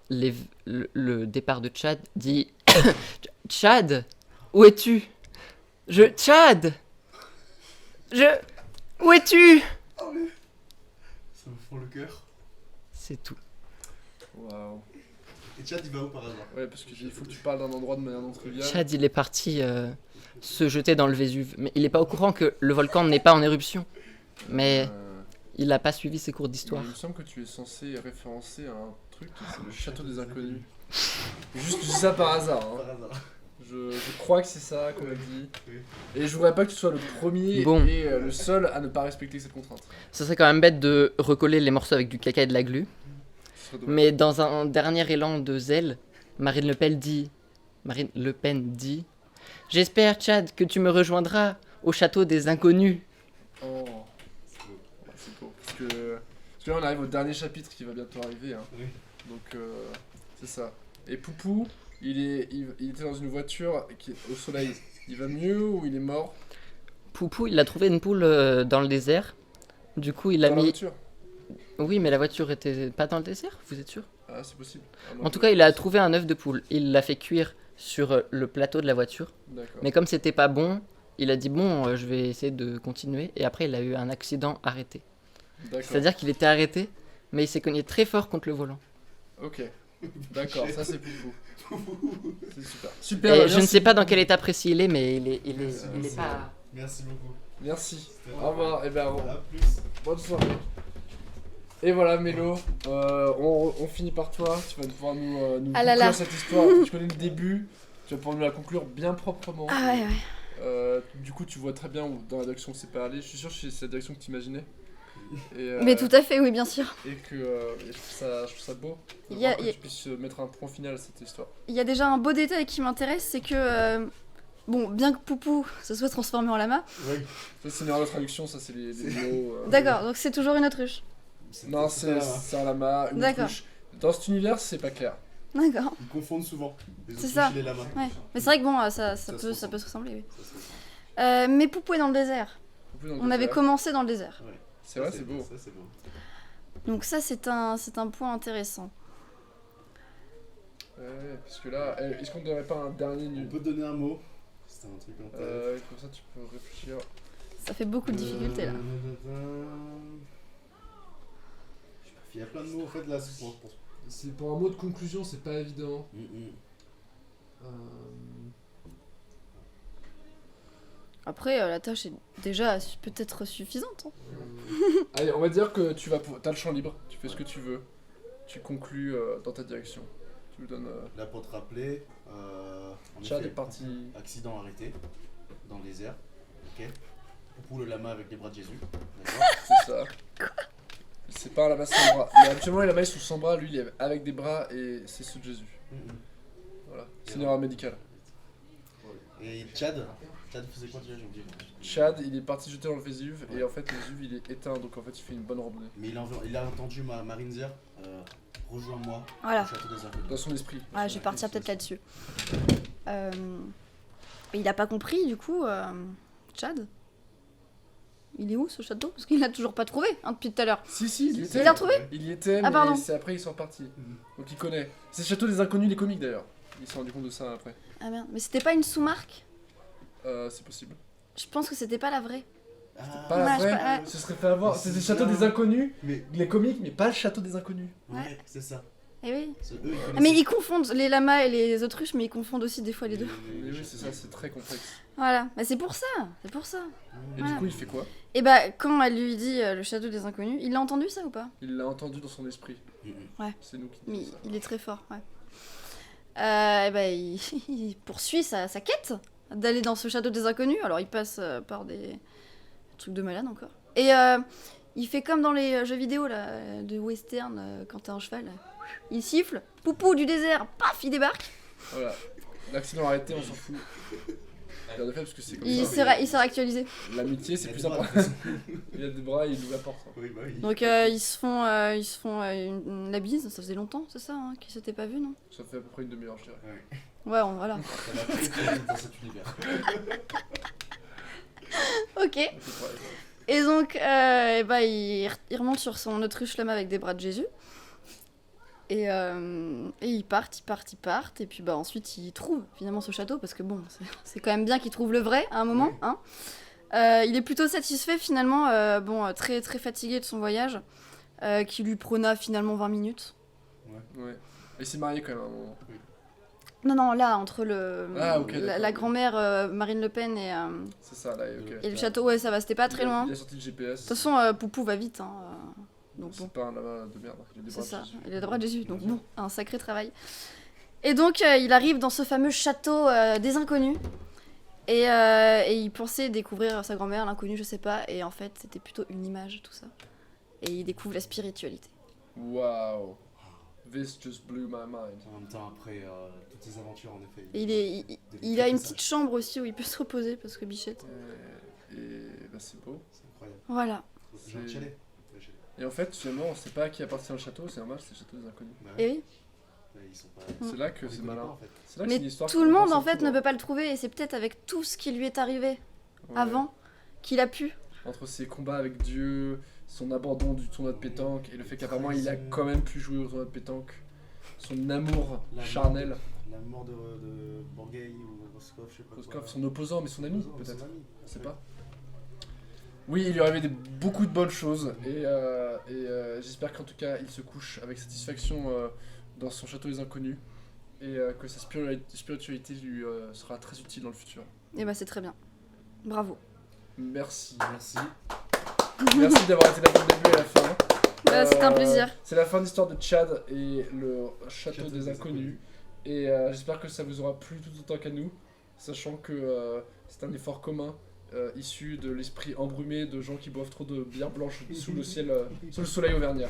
le départ de Chad, dit « Chad, où es-tu? Chad! Où es-tu ?» Ça me fend le cœur. C'est tout. Waouh. Et Chad, il va où par hasard? Ouais, parce qu'il faut que tu parles d'un endroit de manière non triviale. Chad, il est parti se jeter dans le Vésuve. Mais il n'est pas au courant que le volcan n'est pas en éruption. Mais il n'a pas suivi ses cours d'histoire. Il me semble que tu es censé référencer un truc, c'est le château des inconnus. Juste, je dis ça par hasard. Hein. Par hasard. Je crois que c'est ça qu'on a dit. Et je voudrais pas que tu sois le premier et le seul à ne pas respecter cette contrainte. Ça serait quand même bête de recoller les morceaux avec du caca et de la glu. Mais dans un dernier élan de zèle, Marine Le Pen dit « J'espère, Chad, que tu me rejoindras au château des inconnus. » Oh, c'est beau. Parce que là, on arrive au dernier chapitre qui va bientôt arriver. Hein. Oui. Donc, c'est ça. Et Poupou, il était dans une voiture au soleil. Il va mieux ou il est mort? Poupou, il a trouvé une poule dans le désert. Du coup, il a Dans mis... la voiture? Oui, mais la voiture était pas dans le désert, vous êtes sûr? Ah, c'est possible. Ah, non, En tout cas, il a trouvé un œuf de poule. Il l'a fait cuire sur le plateau de la voiture. D'accord. Mais comme c'était pas bon, il a dit bon, je vais essayer de continuer. Et après, il a eu un accident arrêté. D'accord. C'est-à-dire qu'il était arrêté, mais il s'est cogné très fort contre le volant. Ok. D'accord, ça c'est Poupou. C'est super. Super. Et Bah, je ne merci. sais pas dans quel état précis il est, mais il est pas... Merci beaucoup. Merci. Au revoir. Et ben, À plus. bonne soirée. Et voilà, Mélo, on finit par toi. Tu vas pouvoir nous Ah là conclure là. cette histoire. Tu connais le début. Tu vas pouvoir nous la conclure bien proprement. Ah ouais, ouais. Du coup, tu vois très bien dans la direction que c'est pas allé. Je suis sûr que c'est la direction que tu imaginais. Mais tout à fait, oui, bien sûr. Et que et je trouve ça beau de Il y a- voir que il y a- tu puisses mettre un point final à cette histoire. Il y a déjà un beau détail qui m'intéresse, c'est que, bon, bien que Poupou se soit transformé en lama, Oui. Ça, c'est une erreur de traduction, ça, c'est les mots. d'accord, donc c'est toujours une autruche. Non, c'est un lama, une D'accord. autruche. Dans cet univers, c'est pas clair. D'accord. Ils confondent souvent les C'est autruches ça. et les lamas. Ouais. Mais c'est vrai que bon, ça peut se ressembler, oui. Mais Poupou est dans le désert. Poupou est dans le On avait désert. commencé dans le désert. Ouais. C'est vrai, c'est beau. Ça, c'est beau. Donc ça, c'est un point intéressant. Ouais, parce que là, est-ce qu'on ne donnerait pas un dernier On nul? peut donner un mot. C'est un truc en tête. Comme ça, tu peux réfléchir. Ça fait beaucoup de difficultés là. Il y a plein de mots en fait là. C'est pour un mot de conclusion, c'est pas évident. Après, la tâche est déjà peut-être suffisante. Hein. Allez, on va dire que t'as le champ libre, tu fais ce que tu veux. Tu conclus dans ta direction. Tu lui donnes. Là pour te rappeler, en Chad effet, est parti. Accident arrêté dans le désert. Ok. Poupou le lama avec les bras de Jésus. D'accord. C'est ça. C'est pas un lama sans bras. Mais habituellement, les lamas ils sont sans bras, lui il est avec des bras et c'est ceux de Jésus. Voilà, c'est une erreur médicale. Et Chad faisait quoi déjà? J'ai oublié. Chad, il est parti jeter dans le Vésuve et en fait le Vésuve il est éteint donc en fait il fait une bonne randonnée. Mais il a entendu Marine dire rejoins-moi Voilà. au château des inconnus. Dans son esprit. Ouais, je vais partir peut-être là-dessus. Il a pas compris, du coup, Chad. Il est où ce château? Parce qu'il l'a toujours pas trouvé hein, depuis tout à l'heure. Si, il y était. Il l'a retrouvé? Il y était, Ah, mais pardon. c'est après ils sont partis. Donc il connaît. C'est le château des inconnus, les comiques d'ailleurs. Ils se sont rendus compte de ça après. Ah merde, mais c'était pas une sous-marque? C'est possible. Je pense que c'était pas la vraie. Pas la Ouais, vraie, ouais. ce serait fait avoir. C'est le château des inconnus, les comiques, mais pas le château des inconnus. Ouais, c'est ça. Eh oui. C'est eux, ils Ah, connaissent. mais ils confondent les lamas et les autruches, mais ils confondent aussi des fois les deux. Mais oui, c'est ça, c'est très complexe. Voilà, bah, c'est pour ça, c'est pour ça. Et Voilà. du coup, il fait quoi? Et bah, quand elle lui dit le château des inconnus, il l'a entendu ça ou pas? Il l'a entendu dans son esprit. Ouais. C'est nous qui Mais disons ça. il est très fort, ouais. Et bah, il poursuit sa quête d'aller dans ce château des inconnus. Alors, il passe par des trucs de malade encore. Et il fait comme dans les jeux vidéo là, de western, quand t'as un cheval. Là. Il siffle, Poupou du désert, paf, il débarque. Voilà. L'accident arrêté, on s'en fout. Pierre de fer, parce que c'est comme Il ça. s'est réactualisé. L'amitié, c'est Il a plus des bras. important. Il a des bras, il ouvre la porte. Oui, bah oui. Donc ils se font la bise, ça faisait longtemps, c'est ça, hein, qu'ils s'étaient pas vus, non? Ça fait à peu près une demi-heure, je dirais. Ouais, voilà. Ça va très très vite dans cet univers. Ok. Et donc, il remonte sur son autruche lama avec des bras de Jésus. Et ils partent. Et puis ensuite, ils trouvent finalement ce château. Parce que bon, c'est quand même bien qu'ils trouvent le vrai à un moment. Hein. Il est plutôt satisfait finalement. Très, très fatigué de son voyage. Qui lui prôna finalement 20 minutes. Ouais. Et il s'est marié quand même à un moment. Non, là, entre la grand-mère Marine Le Pen et, c'est ça, là, ok. et le château, ouais, ça va, c'était pas très loin. Il a sorti le GPS. De toute façon, Poupou va vite. Hein, donc c'est pas un lama de merde. C'est ça, il a des bras de Jésus, donc bon, un sacré travail. Et donc, il arrive dans ce fameux château des inconnus. Et il pensait découvrir sa grand-mère, l'inconnu, je sais pas. Et en fait, c'était plutôt une image, tout ça. Et il découvre la spiritualité. Waouh! This just blew my mind. En même temps, après toutes ces aventures, en effet. Et il a une petite chambre aussi où il peut se reposer parce que Bichette. Et bah, c'est beau. C'est incroyable. Voilà. J'ai un chalet. Et en fait, finalement, on sait pas à qui appartient le château, c'est normal, c'est le château des inconnus. Et oui. Ils sont pas... C'est là que c'est malin. En fait. C'est là que Mais c'est une histoire tout qui le monde commence en fait tout, ne peut pas le trouver et c'est peut-être avec tout ce qui lui est arrivé Ouais. avant qu'il a pu. Entre ses combats avec Dieu, son abandon du tournoi de pétanque et le fait qu'apparemment il a quand même pu jouer au tournoi de pétanque, son amour charnel. La mort de Borghetti ou Roscoff, je sais pas. Roscoff, son opposant, mais son ami peut-être. Son ami. Je sais pas. Oui, il lui arrivait beaucoup de bonnes choses et j'espère qu'en tout cas il se couche avec satisfaction dans son château des inconnus et que sa spiritualité lui sera très utile dans le futur. Et bah c'est très bien. Bravo. Merci. Merci d'avoir été là pour le début et la fin. C'était un plaisir. C'est la fin de l'histoire de Tchad et le château des inconnus. Et j'espère que ça vous aura plu tout autant qu'à nous, sachant que c'est un effort commun issu de l'esprit embrumé de gens qui boivent trop de bière blanche sous le ciel, sous le soleil auvergnat.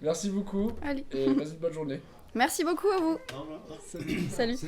Merci beaucoup. Allez. Et passez une bonne journée. Merci beaucoup à vous. Au revoir. Salut. Salut.